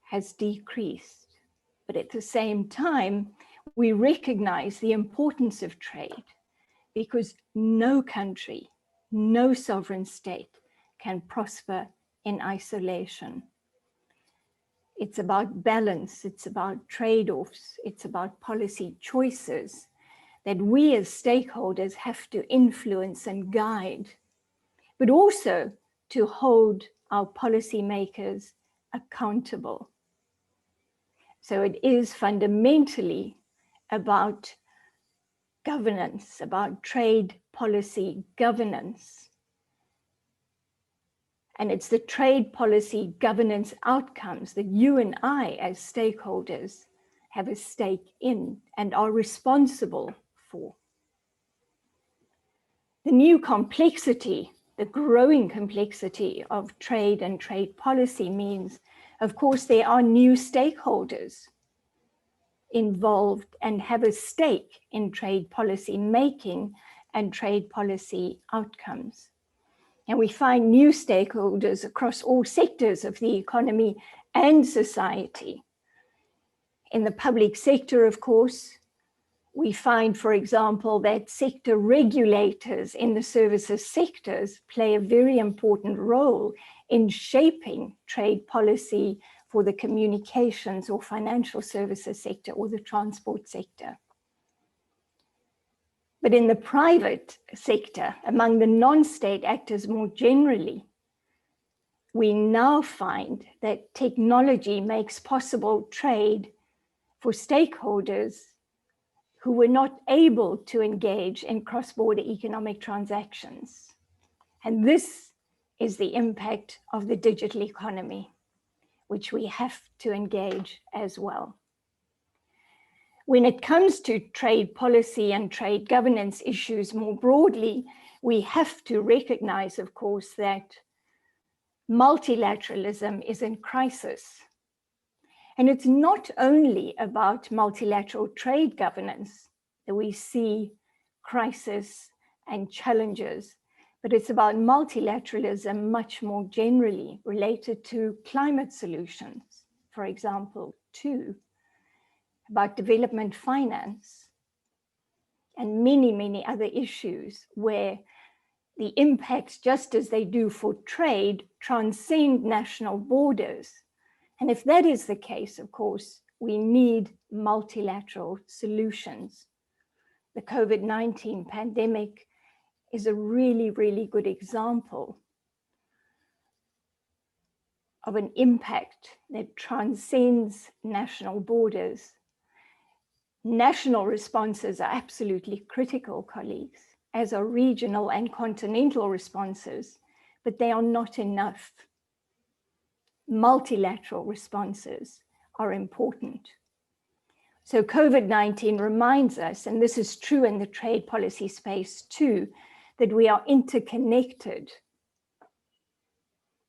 Speaker 6: has decreased. But at the same time, we recognize the importance of trade because no country, no sovereign state can prosper in isolation. It's about balance, it's about trade-offs, it's about policy choices that we as stakeholders have to influence and guide, but also to hold our policymakers accountable. So it is fundamentally about governance, about trade policy governance. And it's the trade policy governance outcomes that you and I as stakeholders have a stake in and are responsible for. The new complexity, the growing complexity of trade and trade policy means, of course, there are new stakeholders involved and have a stake in trade policy making and trade policy outcomes. And we find new stakeholders across all sectors of the economy and society. In the public sector, of course, we find, for example, that sector regulators in the services sectors play a very important role in shaping trade policy for the communications or financial services sector or the transport sector. But in the private sector, among the non-state actors more generally, we now find that technology makes possible trade for stakeholders who were not able to engage in cross-border economic transactions. And this is the impact of the digital economy, which we have to engage as well. When it comes to trade policy and trade governance issues more broadly, we have to recognize, of course, that multilateralism is in crisis. And it's not only about multilateral trade governance that we see crisis and challenges, but it's about multilateralism much more generally related to climate solutions, for example, too, about development finance, and many, many other issues where the impacts, just as they do for trade, transcend national borders. And if that is the case, of course, we need multilateral solutions. The COVID-19 pandemic is a really, really good example of an impact that transcends national borders. National responses are absolutely critical, colleagues, as are regional and continental responses, but they are not enough. Multilateral responses are important. So COVID-19 reminds us, and this is true in the trade policy space too, that we are interconnected,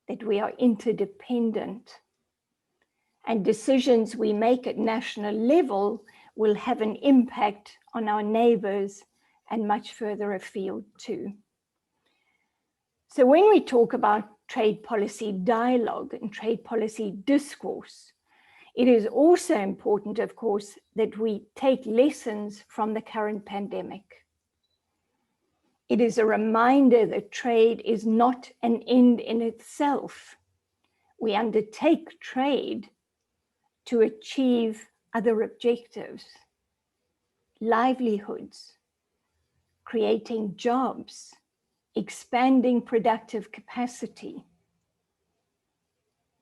Speaker 6: that we are interdependent, and decisions we make at national level will have an impact on our neighbors and much further afield too. So when we talk about trade policy dialogue and trade policy discourse, it is also important, of course, that we take lessons from the current pandemic. It is a reminder that trade is not an end in itself. We undertake trade to achieve other objectives, livelihoods, creating jobs, expanding productive capacity,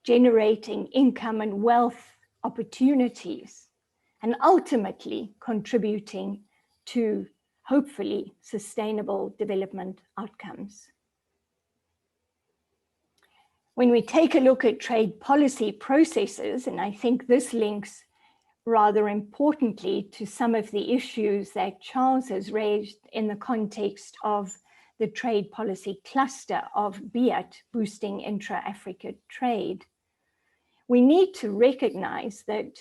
Speaker 6: generating income and wealth opportunities, and ultimately contributing to, hopefully, sustainable development outcomes. When we take a look at trade policy processes, and I think this links rather importantly to some of the issues that Charles has raised in the context of the trade policy cluster of BEAT, boosting intra-Africa trade. We need to recognize that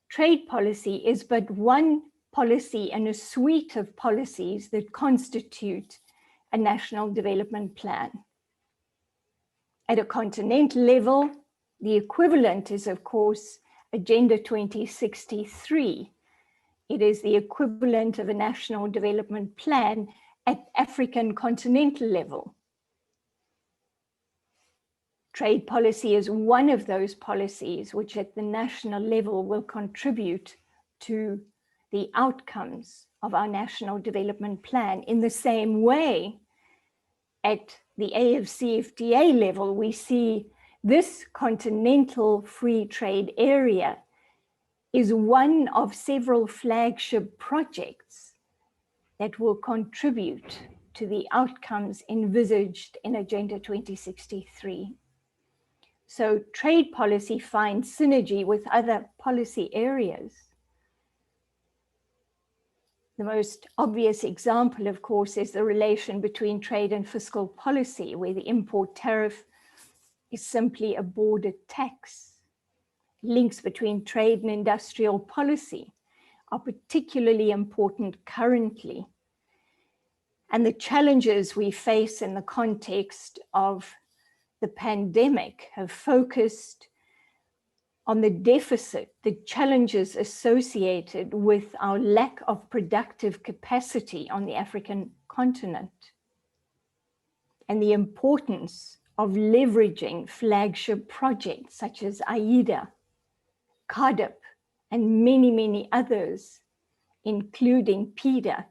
Speaker 6: trade policy is but one policy and a suite of policies that constitute a national development plan. At a continental level, the equivalent is, of course, Agenda 2063. It is the equivalent of a national development plan at African continental level. Trade policy is one of those policies which at the national level will contribute to the outcomes of our national development plan. In the same way, at the AfCFTA level, we see this continental free trade area is one of several flagship projects that will contribute to the outcomes envisaged in Agenda 2063. So trade policy finds synergy with other policy areas. The most obvious example, of course, is the relation between trade and fiscal policy, where the import tariff is simply a border tax. Links between trade and industrial policy are particularly important currently. And the challenges we face in the context of the pandemic have focused on the deficit, the challenges associated with our lack of productive capacity on the African continent, and the importance of leveraging flagship projects such as AIDA, CARDIP, and many, many others, including PIDA,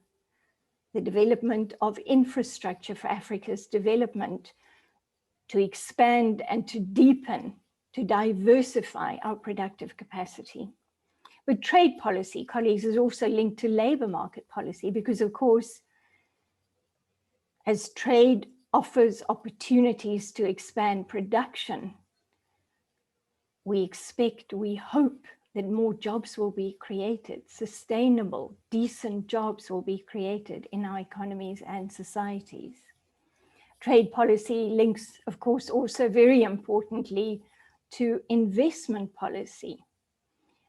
Speaker 6: the development of infrastructure for Africa's development, to expand and to deepen, to diversify our productive capacity. But trade policy, colleagues, is also linked to labor market policy because, of course, as trade offers opportunities to expand production, we expect, we hope that more jobs will be created, sustainable, decent jobs will be created in our economies and societies. Trade policy links, of course, also very importantly to investment policy.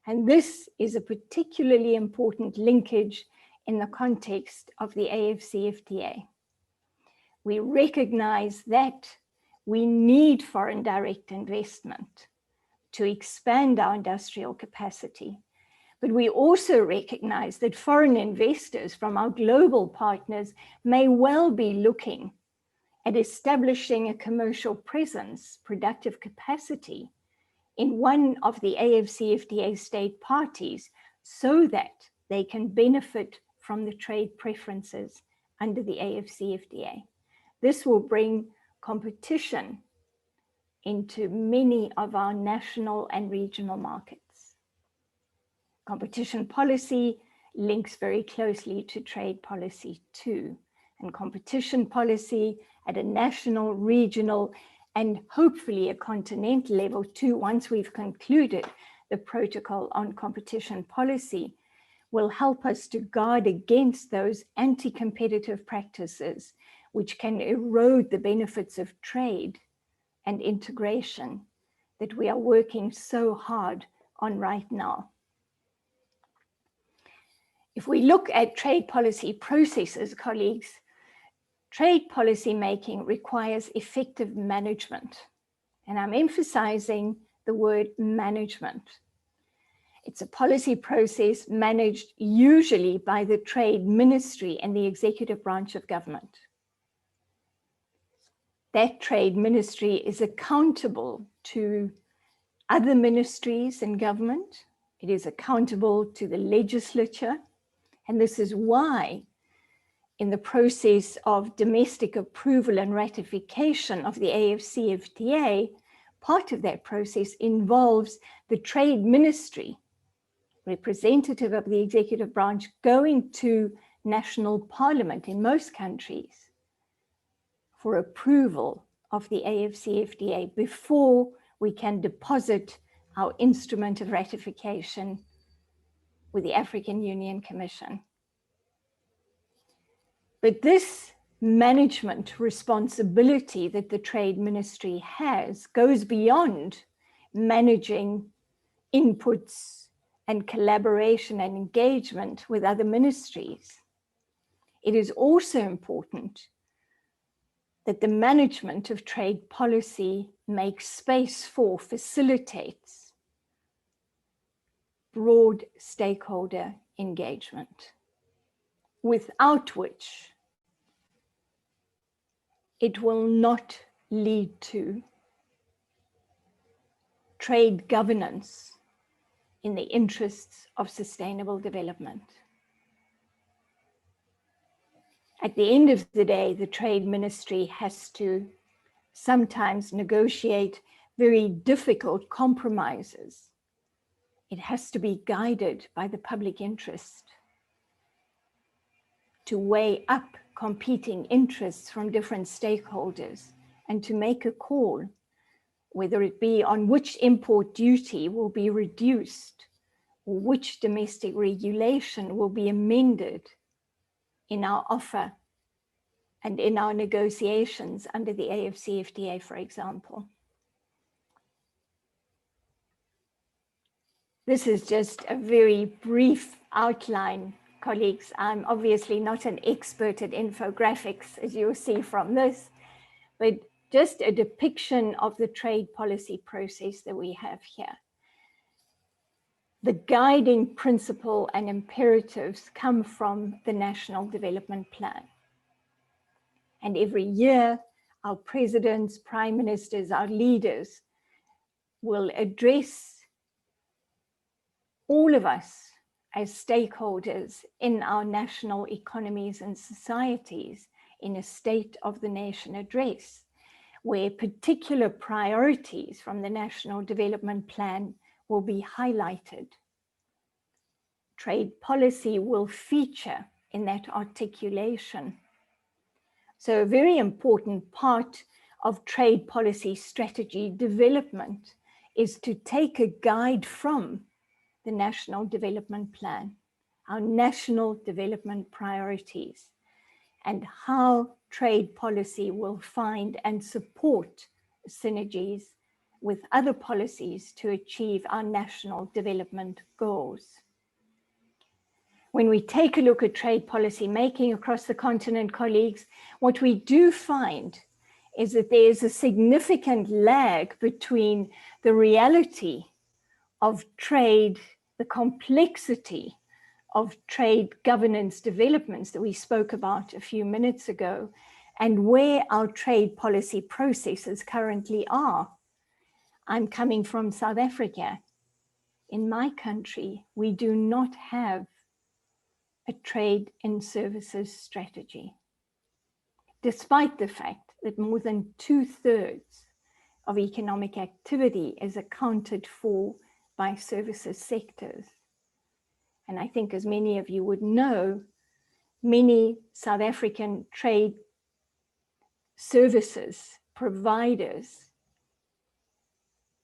Speaker 6: And this is a particularly important linkage in the context of the AfCFTA. We recognize that we need foreign direct investment to expand our industrial capacity. But we also recognize that foreign investors from our global partners may well be looking at establishing a commercial presence, productive capacity in one of the AfCFTA state parties so that they can benefit from the trade preferences under the AfCFTA. This will bring competition into many of our national and regional markets. Competition policy links very closely to trade policy too, and competition policy at a national, regional, and hopefully a continental level too, once we've concluded the protocol on competition policy, will help us to guard against those anti-competitive practices which can erode the benefits of trade and integration that we are working so hard on right now. If we look at trade policy processes, colleagues, trade policy making requires effective management. And I'm emphasizing the word management. It's a policy process managed usually by the trade ministry and the executive branch of government. That trade ministry is accountable to other ministries in government. It is accountable to the legislature. And this is why in the process of domestic approval and ratification of the AfCFTA, part of that process involves the trade ministry, representative of the executive branch, going to national parliament in most countries for approval of the AfCFTA before we can deposit our instrument of ratification with the African Union Commission. But this management responsibility that the Trade Ministry has goes beyond managing inputs and collaboration and engagement with other ministries. It is also important that the management of trade policy makes space for, facilitates broad stakeholder engagement, without which it will not lead to trade governance in the interests of sustainable development. At the end of the day, the Trade Ministry has to sometimes negotiate very difficult compromises. It has to be guided by the public interest to weigh up competing interests from different stakeholders and to make a call, whether it be on which import duty will be reduced or which domestic regulation will be amended in our offer and in our negotiations under the AfCFTA, for example. This is just a very brief outline, colleagues. I'm obviously not an expert at infographics, as you'll see from this, but just a depiction of the trade policy process that we have here. The guiding principle and imperatives come from the National Development Plan. And every year, our presidents, prime ministers, our leaders will address all of us as stakeholders in our national economies and societies in a State of the Nation address, where particular priorities from the National Development Plan will be highlighted. Trade policy will feature in that articulation. So a very important part of trade policy strategy development is to take a guide from the National Development Plan, our national development priorities, and how trade policy will find and support synergies with other policies to achieve our national development goals. When we take a look at trade policy making across the continent, colleagues, what we do find is that there's a significant lag between the reality of trade, the complexity of trade governance developments that we spoke about a few minutes ago, and where our trade policy processes currently are. I'm coming from South Africa. In my country, we do not have a trade and services strategy, despite the fact that more than 2/3 of economic activity is accounted for by services sectors. And I think, as many of you would know, many South African trade services providers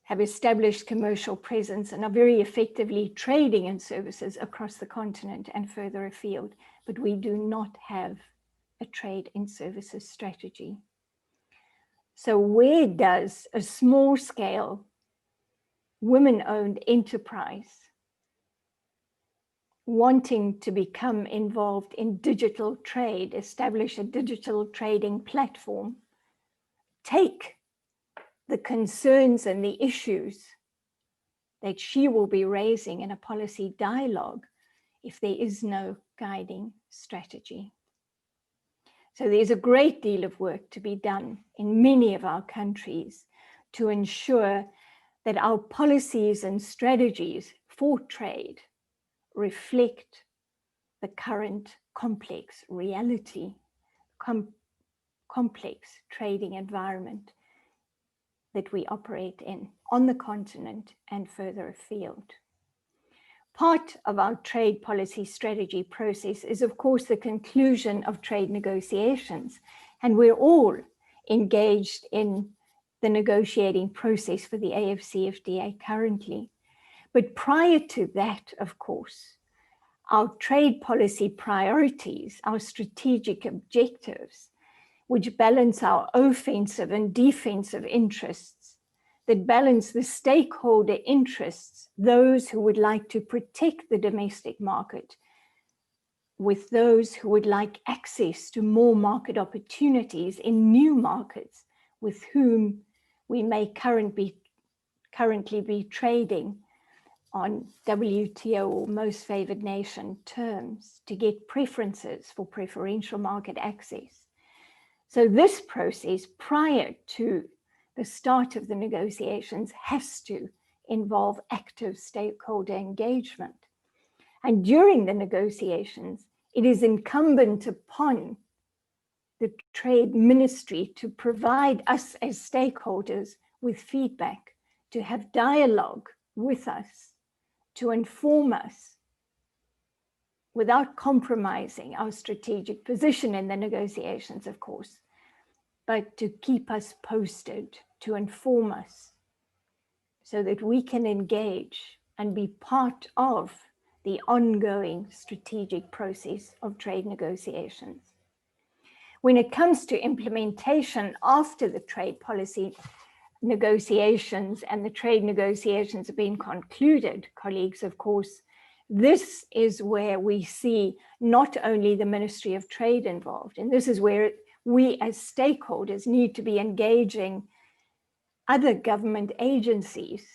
Speaker 6: have established commercial presence and are very effectively trading in services across the continent and further afield, but we do not have a trade in services strategy. So where does a small scale women-owned enterprise wanting to become involved in digital trade, establish a digital trading platform, take the concerns and the issues that she will be raising in a policy dialogue if there is no guiding strategy? So there's a great deal of work to be done in many of our countries to ensure that our policies and strategies for trade reflect the current complex reality, complex trading environment that we operate in on the continent and further afield. Part of our trade policy strategy process is, of course, the conclusion of trade negotiations, and we're all engaged in the negotiating process for the AfCFTA currently. But prior to that, of course, our trade policy priorities, our strategic objectives, which balance our offensive and defensive interests, that balance the stakeholder interests, those who would like to protect the domestic market, with those who would like access to more market opportunities in new markets with whom we may currently be trading on WTO or most favored nation terms to get preferences for preferential market access. So this process prior to the start of the negotiations has to involve active stakeholder engagement. And during the negotiations, it is incumbent upon the Trade Ministry to provide us as stakeholders with feedback, to have dialogue with us, to inform us without compromising our strategic position in the negotiations, of course, but to keep us posted, to inform us so that we can engage and be part of the ongoing strategic process of trade negotiations. When it comes to implementation after the trade policy negotiations and the trade negotiations have been concluded, colleagues, of course, this is where we see not only the Ministry of Trade involved, and this is where we as stakeholders need to be engaging other government agencies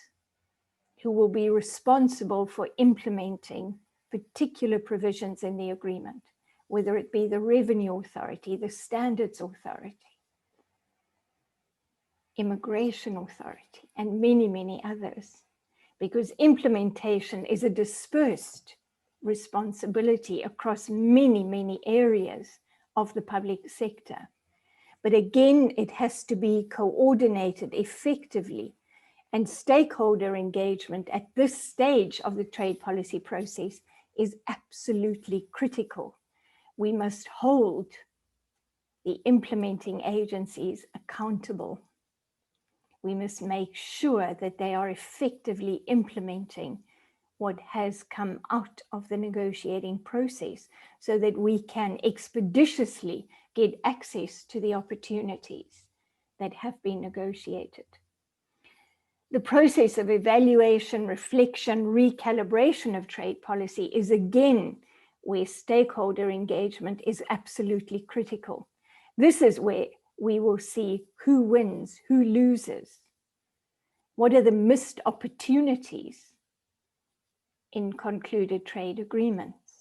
Speaker 6: who will be responsible for implementing particular provisions in the agreement, whether it be the Revenue Authority, the Standards Authority, Immigration Authority, and many, many others, because implementation is a dispersed responsibility across many, many areas of the public sector. But again, it has to be coordinated effectively, and stakeholder engagement at this stage of the trade policy process is absolutely critical. We must hold the implementing agencies accountable. We must make sure that they are effectively implementing what has come out of the negotiating process so that we can expeditiously get access to the opportunities that have been negotiated. The process of evaluation, reflection, recalibration of trade policy is again where stakeholder engagement is absolutely critical. This is where we will see who wins, who loses. What are the missed opportunities in concluded trade agreements?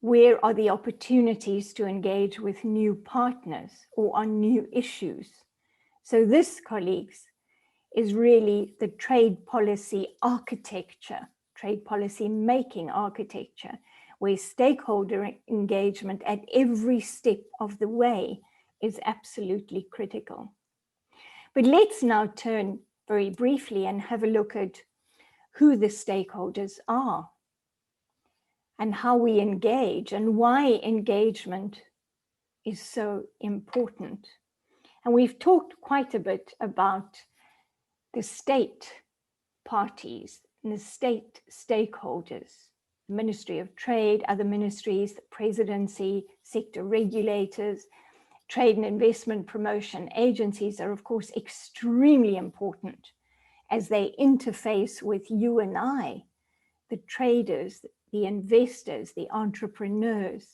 Speaker 6: Where are the opportunities to engage with new partners or on new issues? So this, colleagues, is really the trade policy architecture, trade policy making architecture, where stakeholder engagement at every step of the way is absolutely critical. But let's now turn very briefly and have a look at who the stakeholders are and how we engage and why engagement is so important. And we've talked quite a bit about the state parties and the state stakeholders, the Ministry of Trade, other ministries, the presidency, sector regulators, trade and investment promotion agencies are of course extremely important as they interface with you and I, the traders, the investors, the entrepreneurs,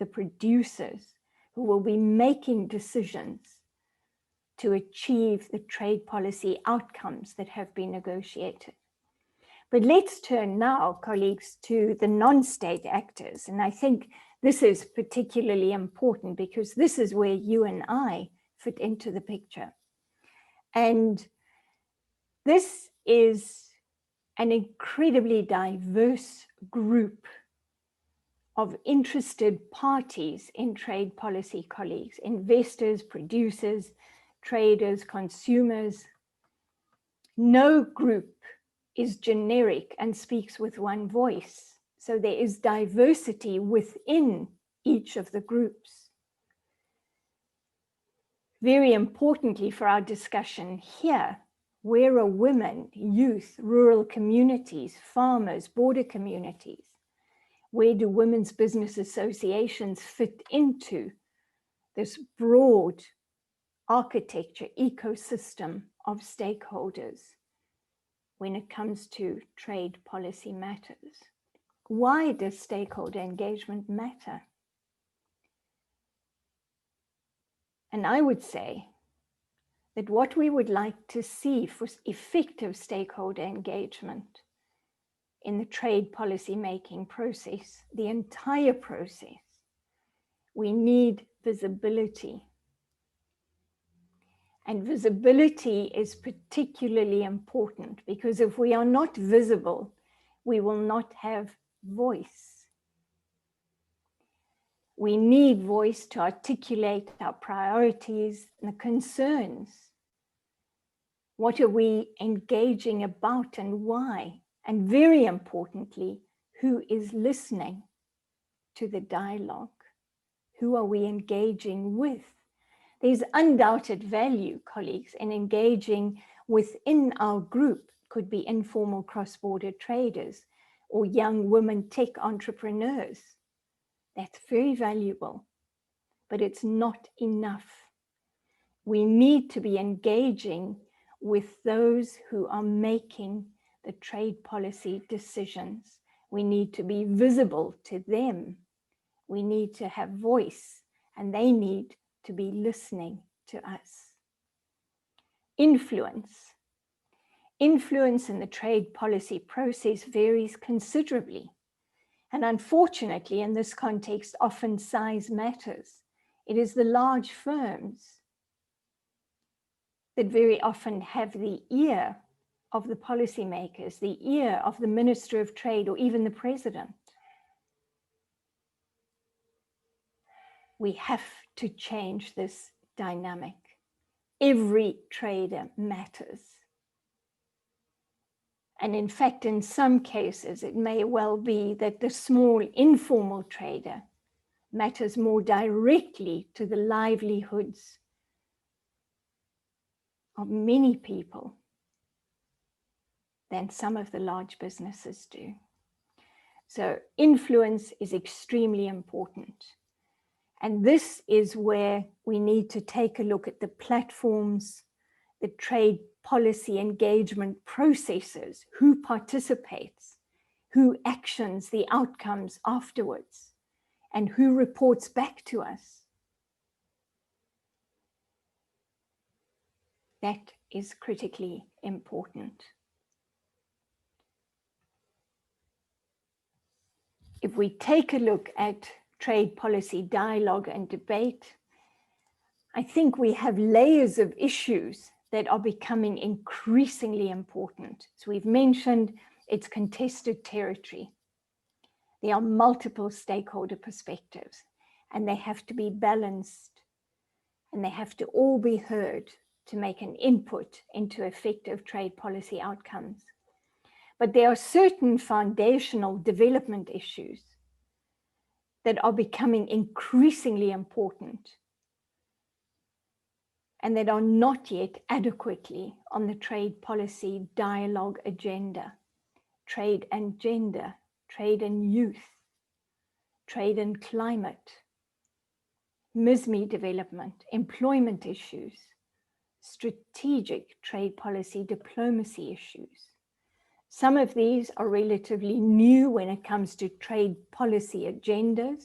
Speaker 6: the producers who will be making decisions to achieve the trade policy outcomes that have been negotiated. But let's turn now, colleagues, to the non-state actors. And I think this is particularly important because this is where you and I fit into the picture. And this is an incredibly diverse group of interested parties in trade policy, colleagues, investors, producers, traders, consumers. No group is generic and speaks with one voice. So there is diversity within each of the groups. Very importantly for our discussion here, where are women, youth, rural communities, farmers, border communities? Where do women's business associations fit into this broad architecture, ecosystem of stakeholders when it comes to trade policy matters? Why does stakeholder engagement matter? And I would say that what we would like to see for effective stakeholder engagement in the trade policy making process, the entire process, we need visibility. And visibility is particularly important because if we are not visible, we will not have voice. We need voice to articulate our priorities and the concerns. What are we engaging about and why? And very importantly, who is listening to the dialogue? Who are we engaging with? There's undoubted value, colleagues, in engaging within our group. Could be informal cross-border traders or young women tech entrepreneurs. That's very valuable, but it's not enough. We need to be engaging with those who are making the trade policy decisions. We need to be visible to them. We need to have voice, and they need to be listening to us. Influence. Influence in the trade policy process varies considerably. And unfortunately, in this context, often size matters. It is the large firms that very often have the ear of the policymakers, the ear of the Minister of Trade, or even the President. We have to change this dynamic. Every trader matters. And in fact, in some cases, it may well be that the small informal trader matters more directly to the livelihoods of many people than some of the large businesses do. So influence is extremely important. And this is where we need to take a look at the platforms, the trade policy engagement processes, who participates, who actions the outcomes afterwards, and who reports back to us. That is critically important. If we take a look at trade policy dialogue and debate, I think we have layers of issues that are becoming increasingly important. So we've mentioned it's contested territory. There are multiple stakeholder perspectives, and they have to be balanced, and they have to all be heard to make an input into effective trade policy outcomes. But there are certain foundational development issues that are becoming increasingly important and that are not yet adequately on the trade policy dialogue agenda. Trade and gender, trade and youth, trade and climate, MISME development, employment issues, strategic trade policy diplomacy issues. Some of these are relatively new when it comes to trade policy agendas.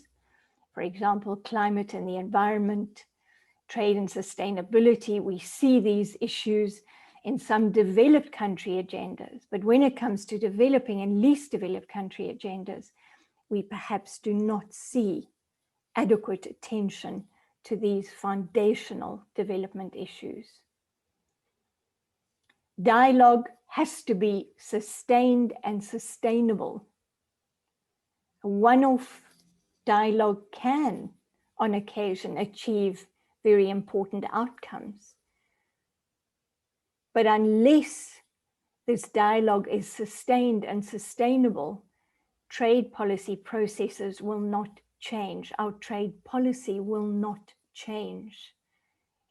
Speaker 6: For example, climate and the environment, trade and sustainability. We see these issues in some developed country agendas, but when it comes to developing and least developed country agendas, we perhaps do not see adequate attention to these foundational development issues. Dialogue has to be sustained and sustainable. A one-off dialogue can, on occasion, achieve very important outcomes. But unless this dialogue is sustained and sustainable, trade policy processes will not change. Our trade policy will not change.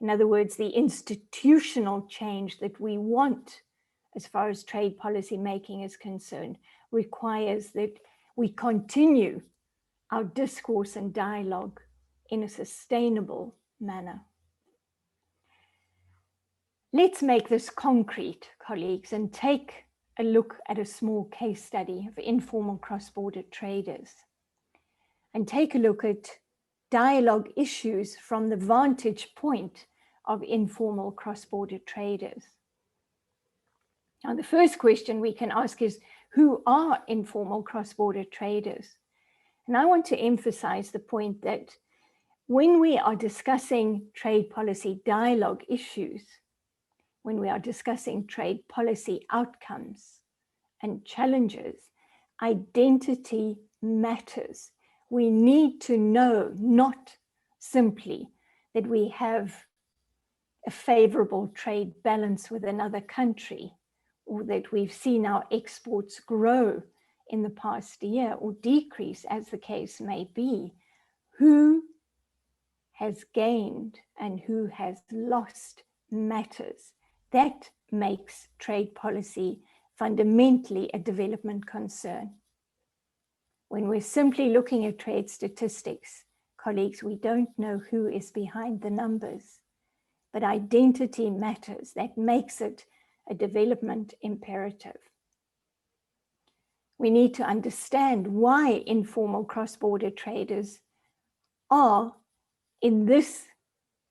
Speaker 6: In other words, the institutional change that we want as far as trade policy making is concerned requires that we continue our discourse and dialogue in a sustainable manner. Let's make this concrete, colleagues, and take a look at a small case study of informal cross-border traders and take a look at dialogue issues from the vantage point of informal cross-border traders. Now, the first question we can ask is, who are informal cross-border traders? And I want to emphasize the point that when we are discussing trade policy dialogue issues, when we are discussing trade policy outcomes and challenges, identity matters. We need to know not simply that we have a favorable trade balance with another country, or that we've seen our exports grow in the past year or decrease, as the case may be. Who has gained and who has lost matters. That makes trade policy fundamentally a development concern. When we're simply looking at trade statistics, colleagues, we don't know who is behind the numbers, but identity matters. That makes it a development imperative. We need to understand why informal cross-border traders are in this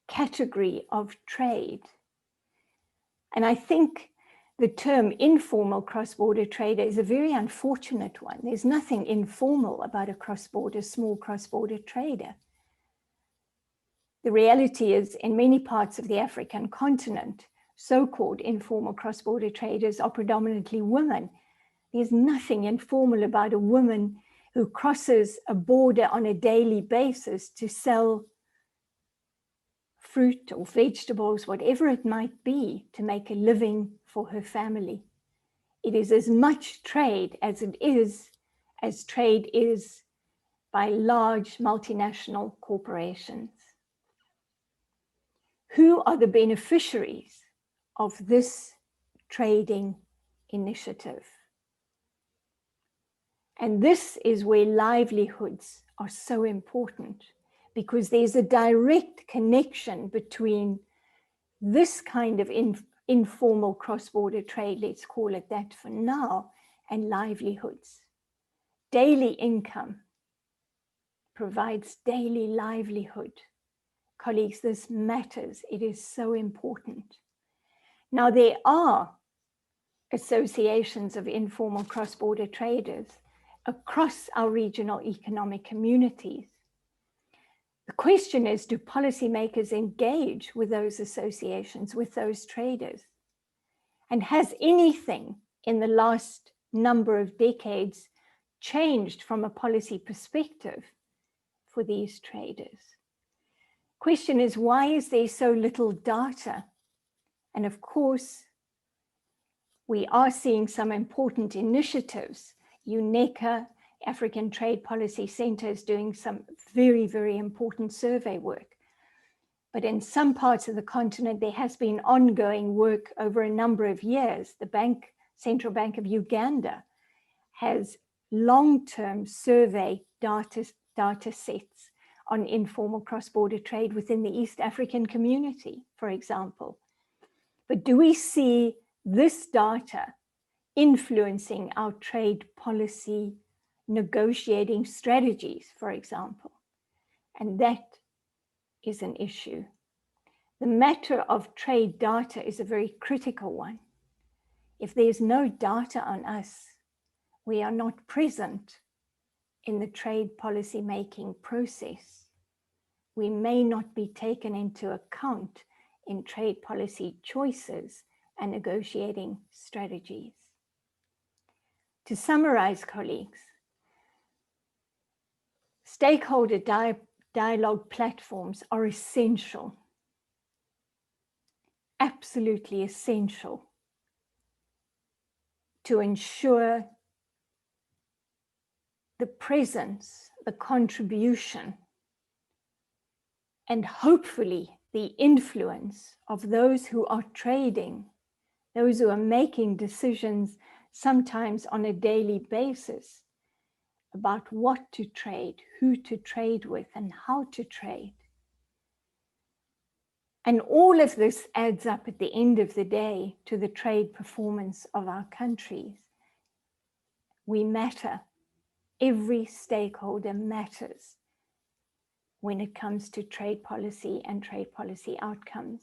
Speaker 6: category of trade. And I think the term informal cross-border trader is a very unfortunate one. There's nothing informal about a small cross-border trader. The reality is, in many parts of the African continent, so-called informal cross-border traders are predominantly women. There's nothing informal about a woman who crosses a border on a daily basis to sell fruit or vegetables, whatever it might be, to make a living for her family. It is as much trade as trade is by large multinational corporations. Who are the beneficiaries of this trading initiative? And this is where livelihoods are so important, because there's a direct connection between this kind of informal cross-border trade, let's call it that for now, and livelihoods. Daily income provides daily livelihood. Colleagues, this matters. It is so important. Now, there are associations of informal cross-border traders across our regional economic communities. The question is, do policymakers engage with those associations, with those traders? And has anything in the last number of decades changed from a policy perspective for these traders? Question is, why is there so little data? And of course, we are seeing some important initiatives. UNECA, African Trade Policy Center, is doing some very, very important survey work. But in some parts of the continent, there has been ongoing work over a number of years. The Central Bank of Uganda has long-term survey data sets on informal cross-border trade within the East African community, for example. But do we see this data influencing our trade policy negotiating strategies, for example? And that is an issue. The matter of trade data is a very critical one. If there's no data on us, we are not present in the trade policy making process. We may not be taken into account in trade policy choices and negotiating strategies. To summarize, colleagues, stakeholder dialogue platforms are essential, absolutely essential, to ensure the presence, the contribution, and hopefully the influence of those who are trading, those who are making decisions sometimes on a daily basis about what to trade, who to trade with, and how to trade. And all of this adds up at the end of the day to the trade performance of our countries. We matter. Every stakeholder matters when it comes to trade policy and trade policy outcomes.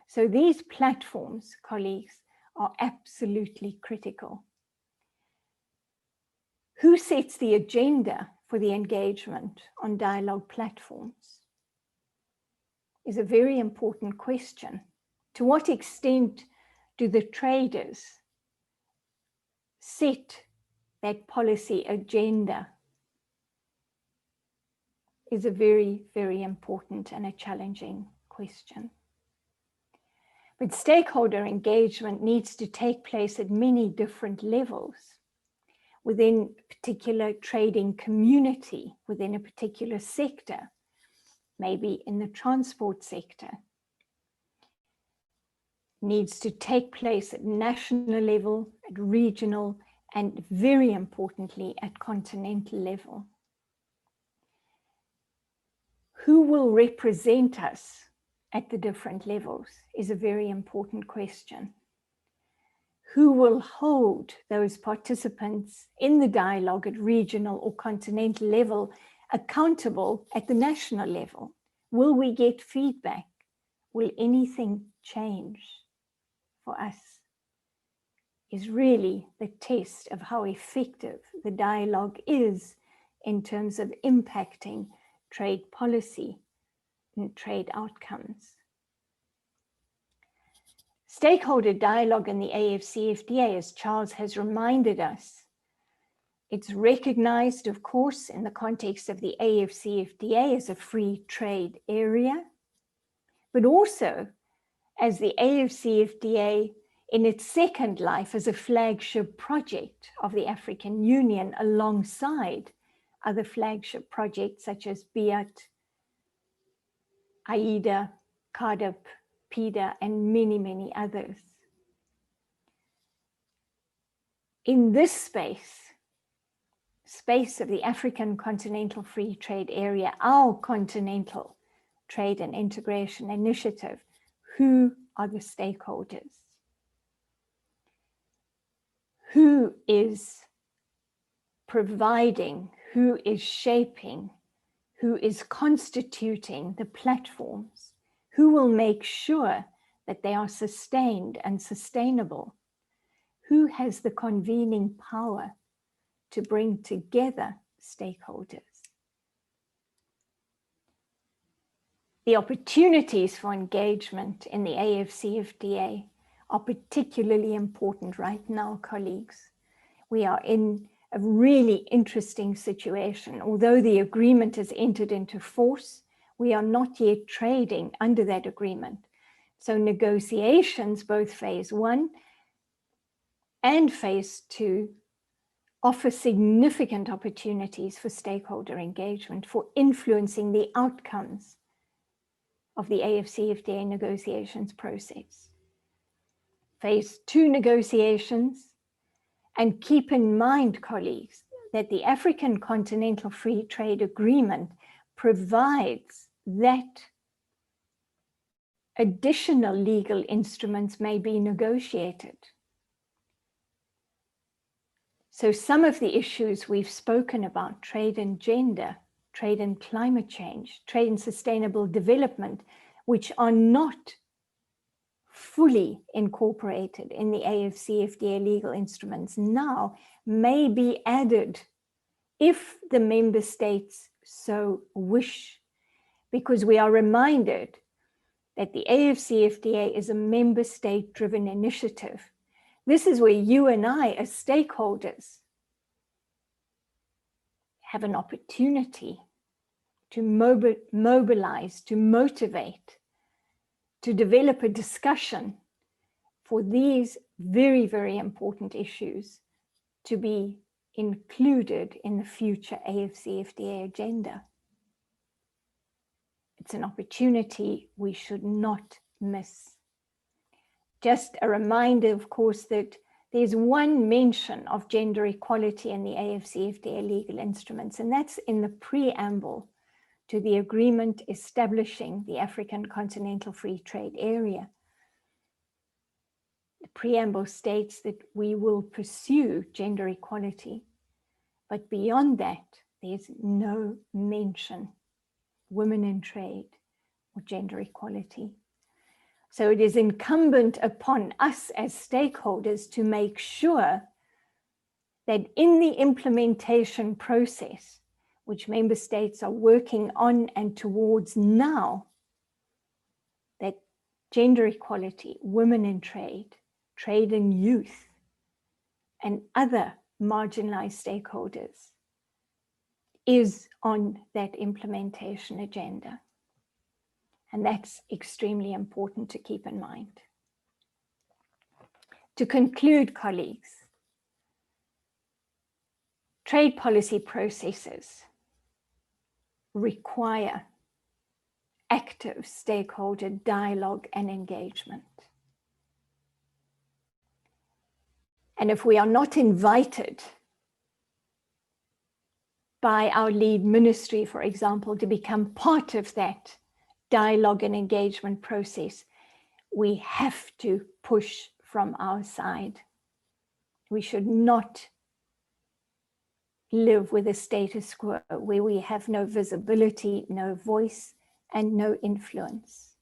Speaker 6: So these platforms, colleagues, are absolutely critical. Who sets the agenda for the engagement on dialogue platforms is a very important question. To what extent do the traders set that policy agenda is a very, very important and a challenging question. But stakeholder engagement needs to take place at many different levels within a particular trading community, within a particular sector, maybe in the transport sector. Needs to take place at national level, at regional, and very importantly, at continental level. Who will represent us at the different levels is a very important question. Who will hold those participants in the dialogue at regional or continental level accountable at the national level? Will we get feedback? Will anything change for us? Is really the test of how effective the dialogue is in terms of impacting trade policy and trade outcomes. Stakeholder dialogue in the AfCFTA, as Charles has reminded us, it's recognized, of course, in the context of the AfCFTA as a free trade area, but also as the AfCFTA in its second life as a flagship project of the African Union alongside other flagship projects such as BIAT, AIDA, CARDIP, PIDA, and many, many others. In this space of the African Continental Free Trade Area, our Continental Trade and Integration Initiative, who are the stakeholders? Who is providing, who is shaping, who is constituting the platforms? Who will make sure that they are sustained and sustainable? Who has the convening power to bring together stakeholders? The opportunities for engagement in the AfCFTA are particularly important right now, colleagues. We are in a really interesting situation. Although the agreement has entered into force, we are not yet trading under that agreement. So negotiations, both phase 1 and phase 2, offer significant opportunities for stakeholder engagement, for influencing the outcomes of the AfCFTA negotiations process. Phase 2 negotiations, and keep in mind, colleagues, that the African Continental Free Trade Agreement provides that additional legal instruments may be negotiated. So some of the issues we've spoken about, trade and gender, trade and climate change, trade and sustainable development, which are not fully incorporated in the AfCFTA legal instruments now, may be added if the member states so wish, because we are reminded that the AfCFTA is a member state-driven initiative. This is where you and I, as stakeholders, have an opportunity to mobilize, to motivate, to develop a discussion for these very, very important issues to be included in the future AfCFTA agenda. It's an opportunity we should not miss. Just a reminder, of course, that there's one mention of gender equality in the AfCFTA legal instruments, and that's in the preamble to the agreement establishing the African Continental Free Trade Area. The preamble states that we will pursue gender equality, but beyond that, there's no mention women in trade or gender equality. So it is incumbent upon us as stakeholders to make sure that in the implementation process, which member states are working on and towards now, that gender equality, women in trade, trade and youth, and other marginalized stakeholders is on that implementation agenda. And that's extremely important to keep in mind. To conclude, colleagues, trade policy processes require active stakeholder dialogue and engagement. And if we are not invited by our lead ministry, for example, to become part of that dialogue and engagement process, we have to push from our side. We should not live with a status quo where we have no visibility, no voice, and no influence.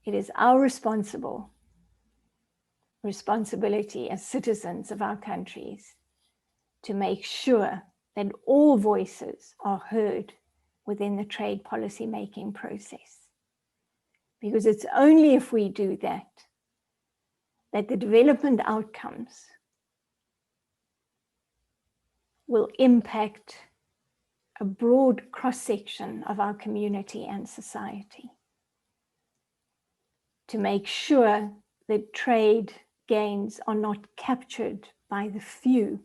Speaker 6: It is our responsibility as citizens of our countries to make sure that all voices are heard within the trade policy making process. Because it's only if we do that, that the development outcomes will impact a broad cross-section of our community and society. To make sure that trade gains are not captured by the few,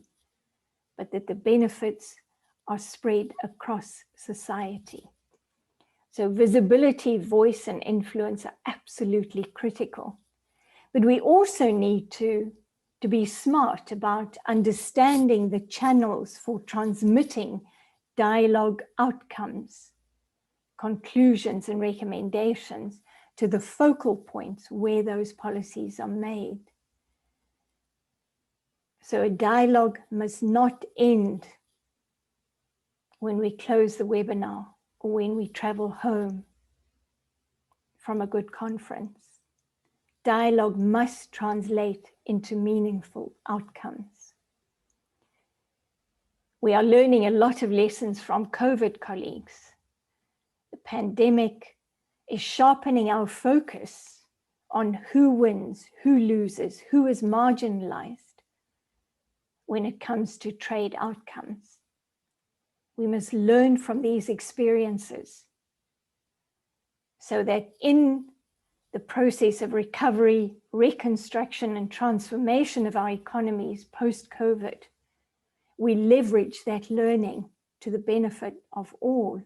Speaker 6: but that the benefits are spread across society. So visibility, voice, and influence are absolutely critical. But we also need to be smart about understanding the channels for transmitting dialogue outcomes, conclusions, and recommendations to the focal points where those policies are made. So a dialogue must not end when we close the webinar or when we travel home from a good conference. Dialogue must translate into meaningful outcomes. We are learning a lot of lessons from COVID, colleagues. The pandemic is sharpening our focus on who wins, who loses, who is marginalized when it comes to trade outcomes. We must learn from these experiences so that in the process of recovery, reconstruction, and transformation of our economies post-COVID, we leverage that learning to the benefit of all.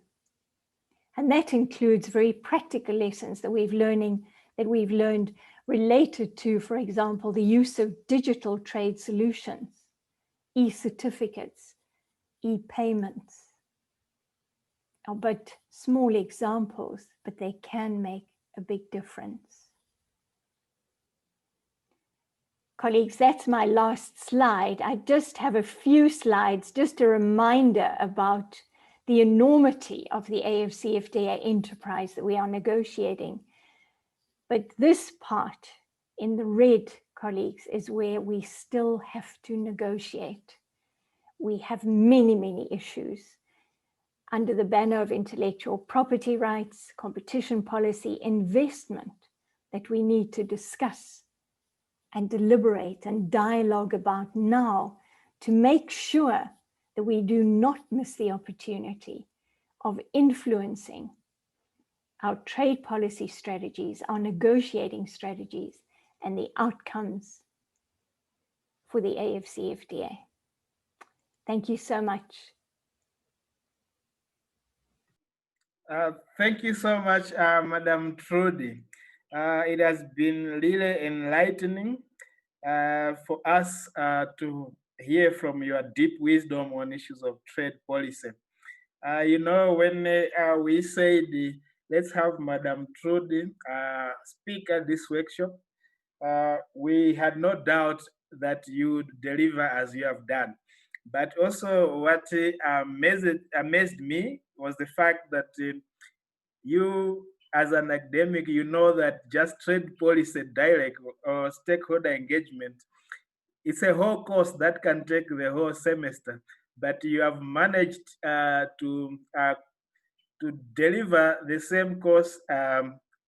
Speaker 6: And that includes very practical lessons that we've learned related to, for example, the use of digital trade solutions, e-certificates, e-payments. But small examples, but they can make a big difference. Colleagues, that's my last slide. I just have a few slides, just a reminder about the enormity of the AfCFTA enterprise that we are negotiating. But this part in the red, colleagues, is where we still have to negotiate. We have many, many issues under the banner of intellectual property rights, competition policy, investment that we need to discuss and deliberate and dialogue about now to make sure that we do not miss the opportunity of influencing our trade policy strategies, our negotiating strategies, and the outcomes for the AfCFTA. Thank you so much.
Speaker 1: Thank you so much, Madam Trudy. It has been really enlightening for us to hear from your deep wisdom on issues of trade policy. You know, when we said, let's have Madam Trudy speak at this workshop, we had no doubt that you would deliver as you have done. But also what amazed me was the fact that you, as an academic, you know that just trade policy direct or stakeholder engagement, it's a whole course that can take the whole semester. But you have managed to deliver the same course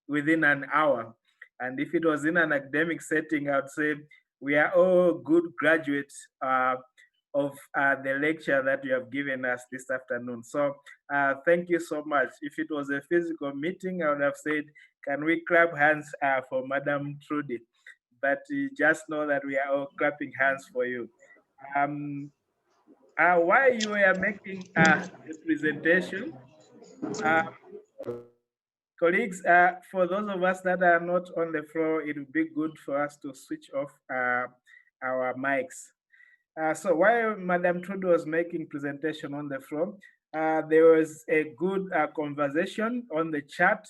Speaker 1: within an hour. And if it was in an academic setting, I would say we are all good graduates of the lecture that you have given us this afternoon. So thank you so much. If it was a physical meeting, I would have said, can we clap hands for Madam Trudy? But just know that we are all clapping hands for you. While you were making the presentation, colleagues, for those of us that are not on the floor, it would be good for us to switch off our mics. So while Madam Trudy was making presentation on the floor, there was a good conversation on the chat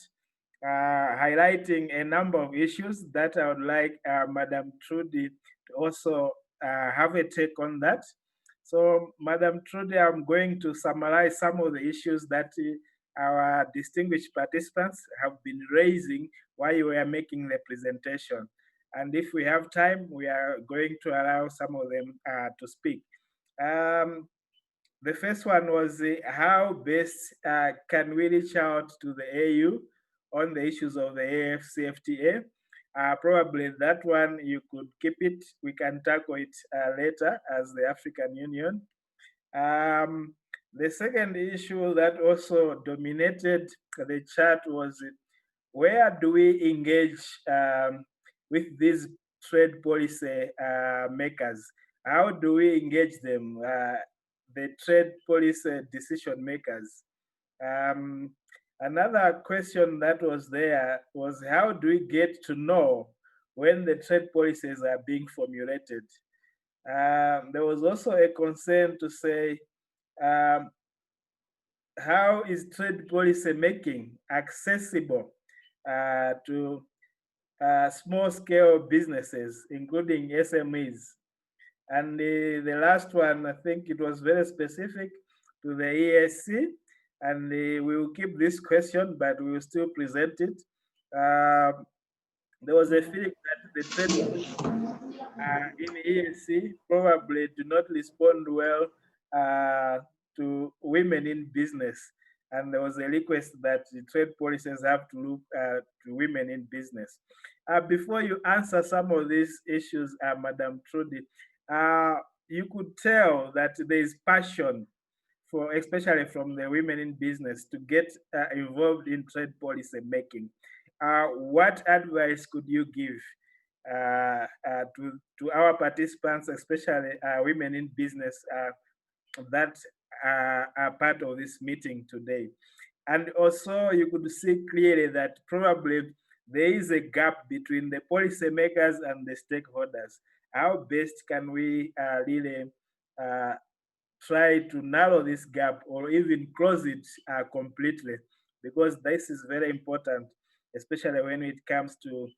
Speaker 1: highlighting a number of issues that I would like Madam Trudy to also have a take on that. So Madam Trudy, I'm going to summarize some of the issues that our distinguished participants have been raising while you were making the presentation. And if we have time, we are going to allow some of them to speak. The first one was how best can we reach out to the AU on the issues of the AfCFTA? Probably that one you could keep it. We can tackle it later as the African Union. The second issue that also dominated the chat was where do we engage with these trade policy makers? How do we engage them? the trade policy decision makers. Another question that was there was, how do we get to know when the trade policies are being formulated? There was also a concern to say, how is trade policy making accessible to small scale businesses, including SMEs? And the last one, I think it was very specific to the EAC, and we will keep this question, but we will still present it. There was a feeling that the trade in EAC probably do not respond well to women in business. And there was a request that the trade policies have to look to women in business. Before you answer some of these issues, Madam Trudy, you could tell that there is passion for, especially from the women in business, to get involved in trade policy making. What advice could you give to our participants, especially women in business that are part of this meeting today? And also, you could see clearly that probably there is a gap between the policymakers and the stakeholders. How best can we really try to narrow this gap or even close it completely? Because this is very important, especially when it comes to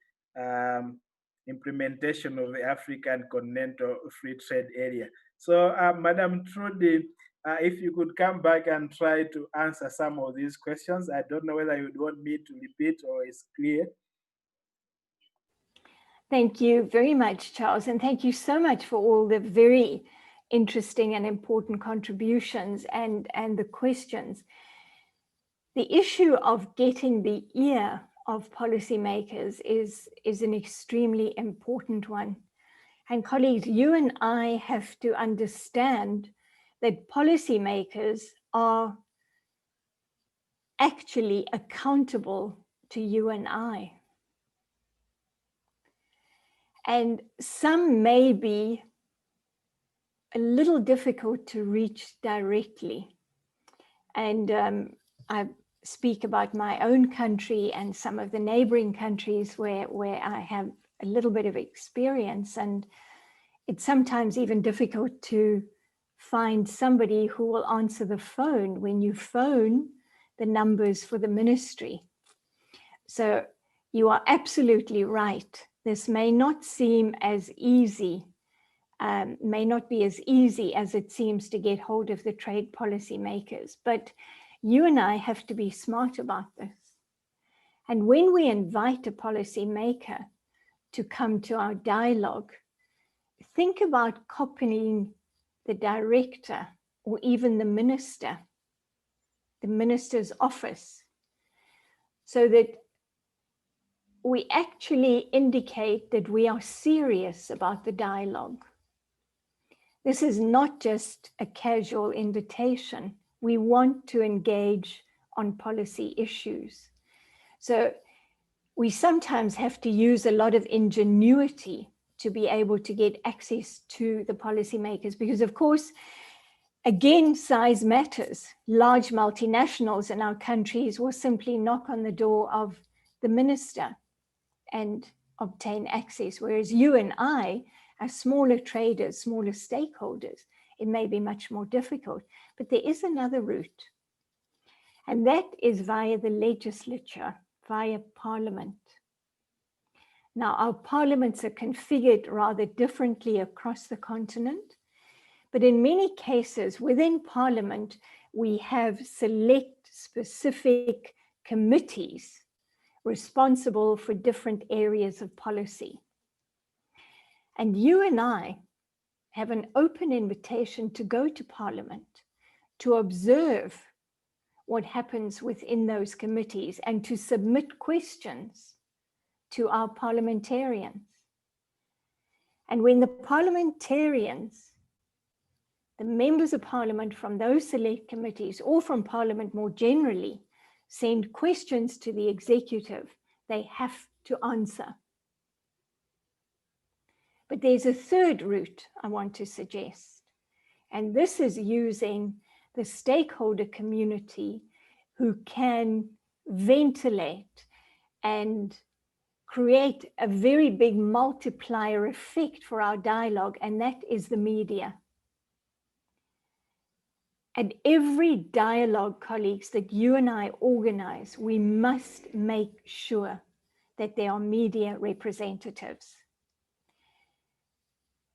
Speaker 1: implementation of the African Continental Free Trade Area. So, Madam Trudy, if you could come back and try to answer some of these questions. I don't know whether you would want me to repeat or it's clear.
Speaker 6: Thank you very much, Charles, and thank you so much for all the very interesting and important contributions and the questions. The issue of getting the ear of policymakers is an extremely important one. And colleagues, you and I have to understand that policymakers are actually accountable to you and I. And some may be a little difficult to reach directly. And I speak about my own country and some of the neighboring countries where I have a little bit of experience, and it's sometimes even difficult to find somebody who will answer the phone when you phone the numbers for the ministry. So you are absolutely right. This may not seem as easy, may not be as easy as it seems to get hold of the trade policy makers, but you and I have to be smart about this. And when we invite a policy maker to come to our dialogue, think about copying the director or even the minister's office, so that we actually indicate that we are serious about the dialogue. This is not just a casual invitation. We want to engage on policy issues. So we sometimes have to use a lot of ingenuity to be able to get access to the policymakers, because of course, again, size matters. Large multinationals in our countries will simply knock on the door of the minister and obtain access, whereas you and I, as smaller traders, smaller stakeholders, it may be much more difficult. But there is another route, and that is via the legislature, via parliament. Now, our parliaments are configured rather differently across the continent, but in many cases within parliament, we have select specific committees responsible for different areas of policy. And you and I have an open invitation to go to parliament, to observe what happens within those committees and to submit questions to our parliamentarians. And when the parliamentarians, the members of parliament from those select committees or from parliament more generally, send questions to the executive, they have to answer. But there's a third route I want to suggest, And this is using the stakeholder community who can ventilate and create a very big multiplier effect for our dialogue, and that is the media. At every dialogue, colleagues, that you and I organize, we must make sure that there are media representatives.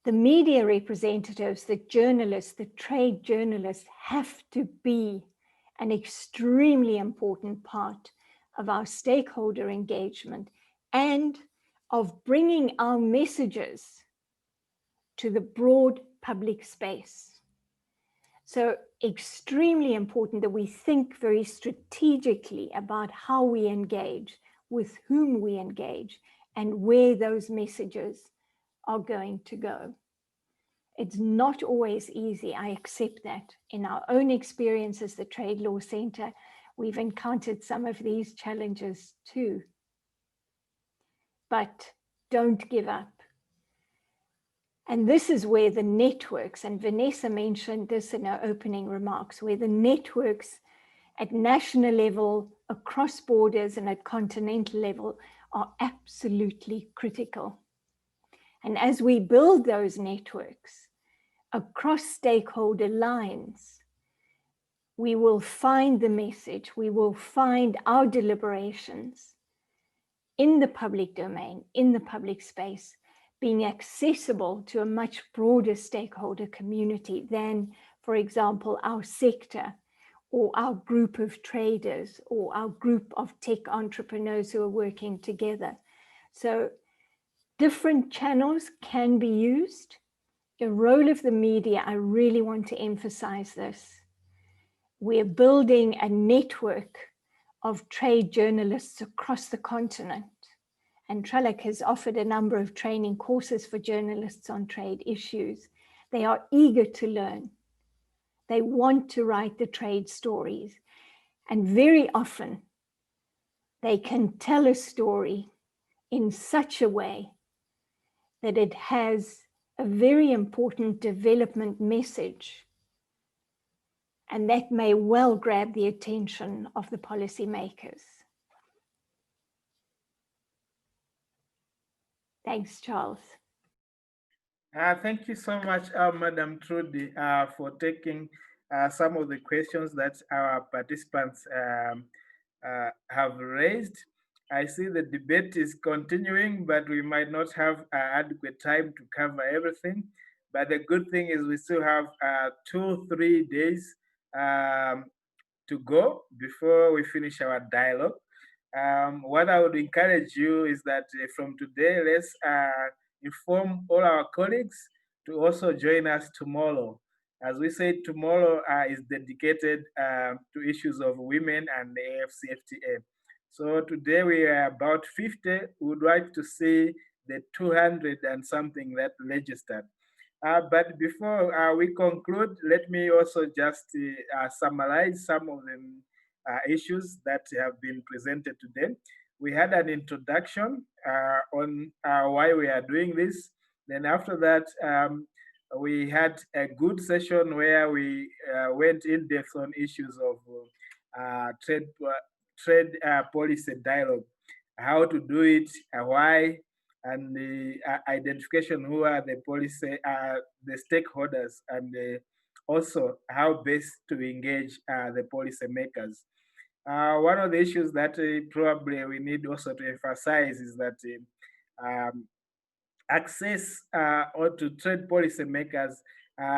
Speaker 6: The media representatives, the journalists, the trade journalists have to be an extremely important part of our stakeholder engagement and of bringing our messages to the broad public space. So extremely important that we think very strategically about how we engage, with whom we engage, and where those messages are going to go. It's not always easy, I accept that. In our own experience as the Trade Law Center, we've encountered some of these challenges too. But don't give up. And this is where the networks, and Vanessa mentioned this in her opening remarks, where the networks at national level, across borders, and at continental level are absolutely critical. And as we build those networks across stakeholder lines, we will find the message, we will find our deliberations in the public domain, in the public space, being accessible to a much broader stakeholder community than, for example, our sector or our group of traders or our group of tech entrepreneurs who are working together. So different channels can be used. The role of the media, I really want to emphasize this. We're building a network of trade journalists across the continent. And Trellick has offered a number of training courses for journalists on trade issues. They are eager to learn. They want to write the trade stories. And very often, they can tell a story in such a way that it has a very important development message. And that may well grab the attention of the policymakers. Thanks, Charles.
Speaker 1: Thank you so much, Madam Trudy, for taking some of the questions that our participants have raised. I see the debate is continuing, but we might not have adequate time to cover everything. But the good thing is we still have 2-3 days to go before we finish our dialogue. What I would encourage you is that from today, let's inform all our colleagues to also join us tomorrow. As we said, tomorrow is dedicated to issues of women and the AfCFTA. So today we are about 50. We would like to see the 200 and something that registered. But before we conclude, let me also just summarize some of the issues that have been presented today. We had an introduction on why we are doing this. Then after that, we had a good session where we went in depth on issues of trade policy dialogue, how to do it, why, and the identification who are the policy, the stakeholders, and also how best to engage the policy makers. One of the issues that probably we need also to emphasize is that access or to trade policy makers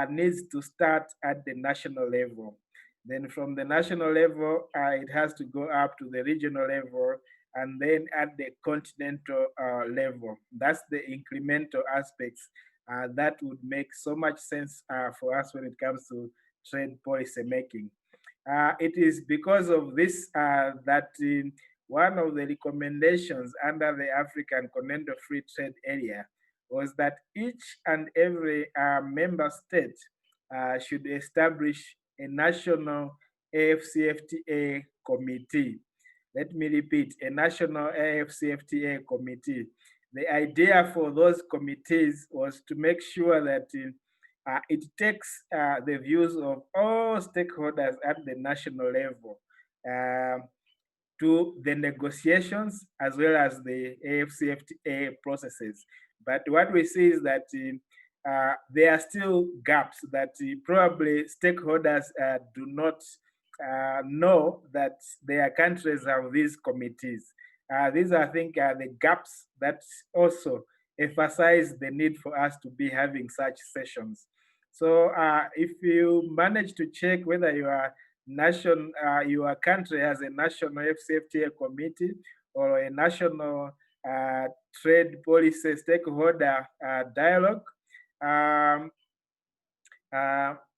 Speaker 1: needs to start at the national level. Then from the national level, it has to go up to the regional level, and then at the continental level. That's the incremental aspects that would make so much sense for us when it comes to trade policy making. It is because of this that one of the recommendations under the African Continental Free Trade Area was that each and every member state should establish a national AfCFTA committee. Let me repeat, a national AfCFTA committee. The idea for those committees was to make sure that it takes the views of all stakeholders at the national level to the negotiations as well as the AfCFTA processes. But what we see is that there are still gaps that probably stakeholders do not know that their countries have these committees. These are, I think, the gaps that also emphasize the need for us to be having such sessions. So if you manage to check whether your country has a national AfCFTA committee or a national trade policy stakeholder dialogue,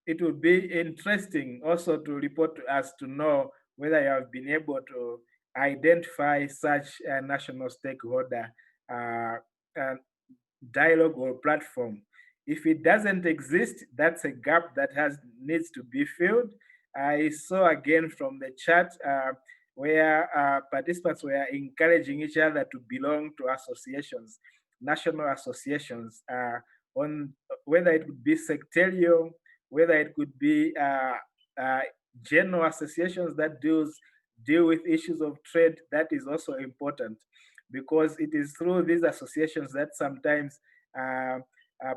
Speaker 1: it would be interesting also to report to us to know whether you have been able to identify such a national stakeholder dialogue or platform. If it doesn't exist, that's a gap that needs to be filled. I saw again from the chat where participants were encouraging each other to belong to associations, national associations, on whether it would be sectorial, whether it could be general associations that deal with issues of trade. That is also important, because it is through these associations that sometimes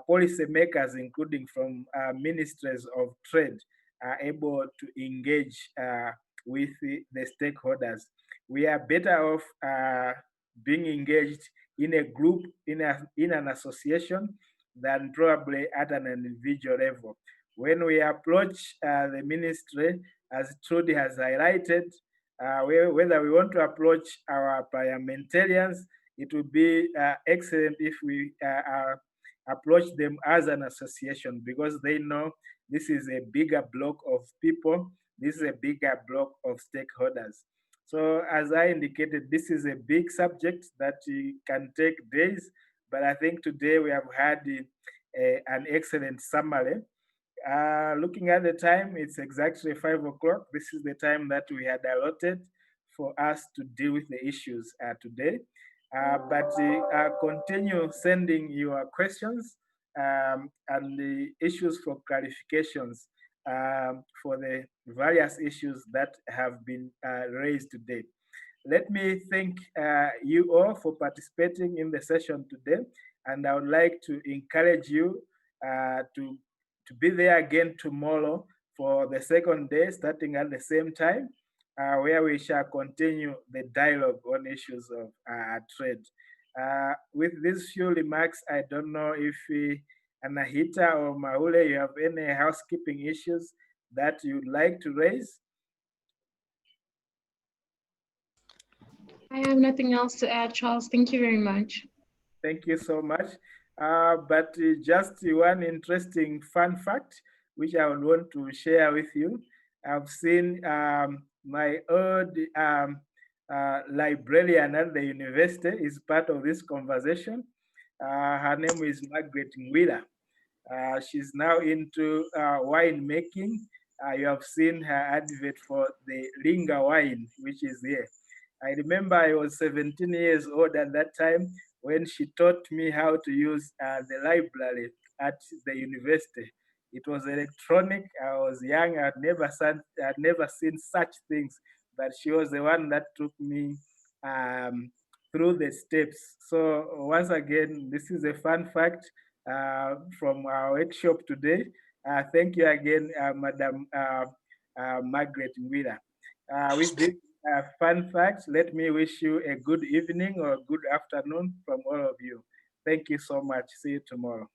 Speaker 1: policy makers, including from ministries of trade, are able to engage with the stakeholders. We are better off being engaged in a group, in an association, than probably at an individual level. When we approach the ministry, as Trudy has highlighted, whether we want to approach our parliamentarians, it would be excellent if we approach them as an association, because they know this is a bigger block of people, this is a bigger block of stakeholders. So as I indicated, this is a big subject that can take days, but I think today we have had an excellent summary. Looking at the time, it's exactly 5 o'clock. This is the time that we had allotted for us to deal with the issues today. But continue sending your questions and the issues for clarifications for the various issues that have been raised today. Let me thank you all for participating in the session today, and I would like to encourage you to be there again tomorrow for the second day, starting at the same time, where we shall continue the dialogue on issues of trade. With these few remarks, I don't know if Anahita or Maule, you have any housekeeping issues that you'd like to raise?
Speaker 5: I have nothing else to add, Charles. Thank you very much.
Speaker 1: Thank you so much. But just one interesting fun fact, which I would want to share with you. I've seen my old librarian at the university is part of this conversation. Her name is Margaret Ngwila. She's now into wine making. You have seen her advert for the Linga wine, which is here. I remember I was 17 years old at that time when she taught me how to use the library at the university. It was electronic. I was young. I'd never seen such things, but she was the one that took me through the steps. So once again, this is a fun fact from our workshop today. Thank you again, Madam Margaret Ngwila. With this fun fact, let me wish you a good evening or good afternoon from all of you. Thank you so much. See you tomorrow.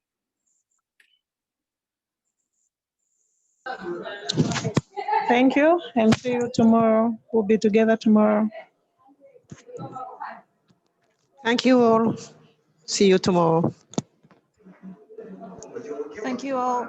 Speaker 7: Thank you, and see you tomorrow. We'll be together tomorrow.
Speaker 8: Thank you all. See you tomorrow.
Speaker 3: Thank you all.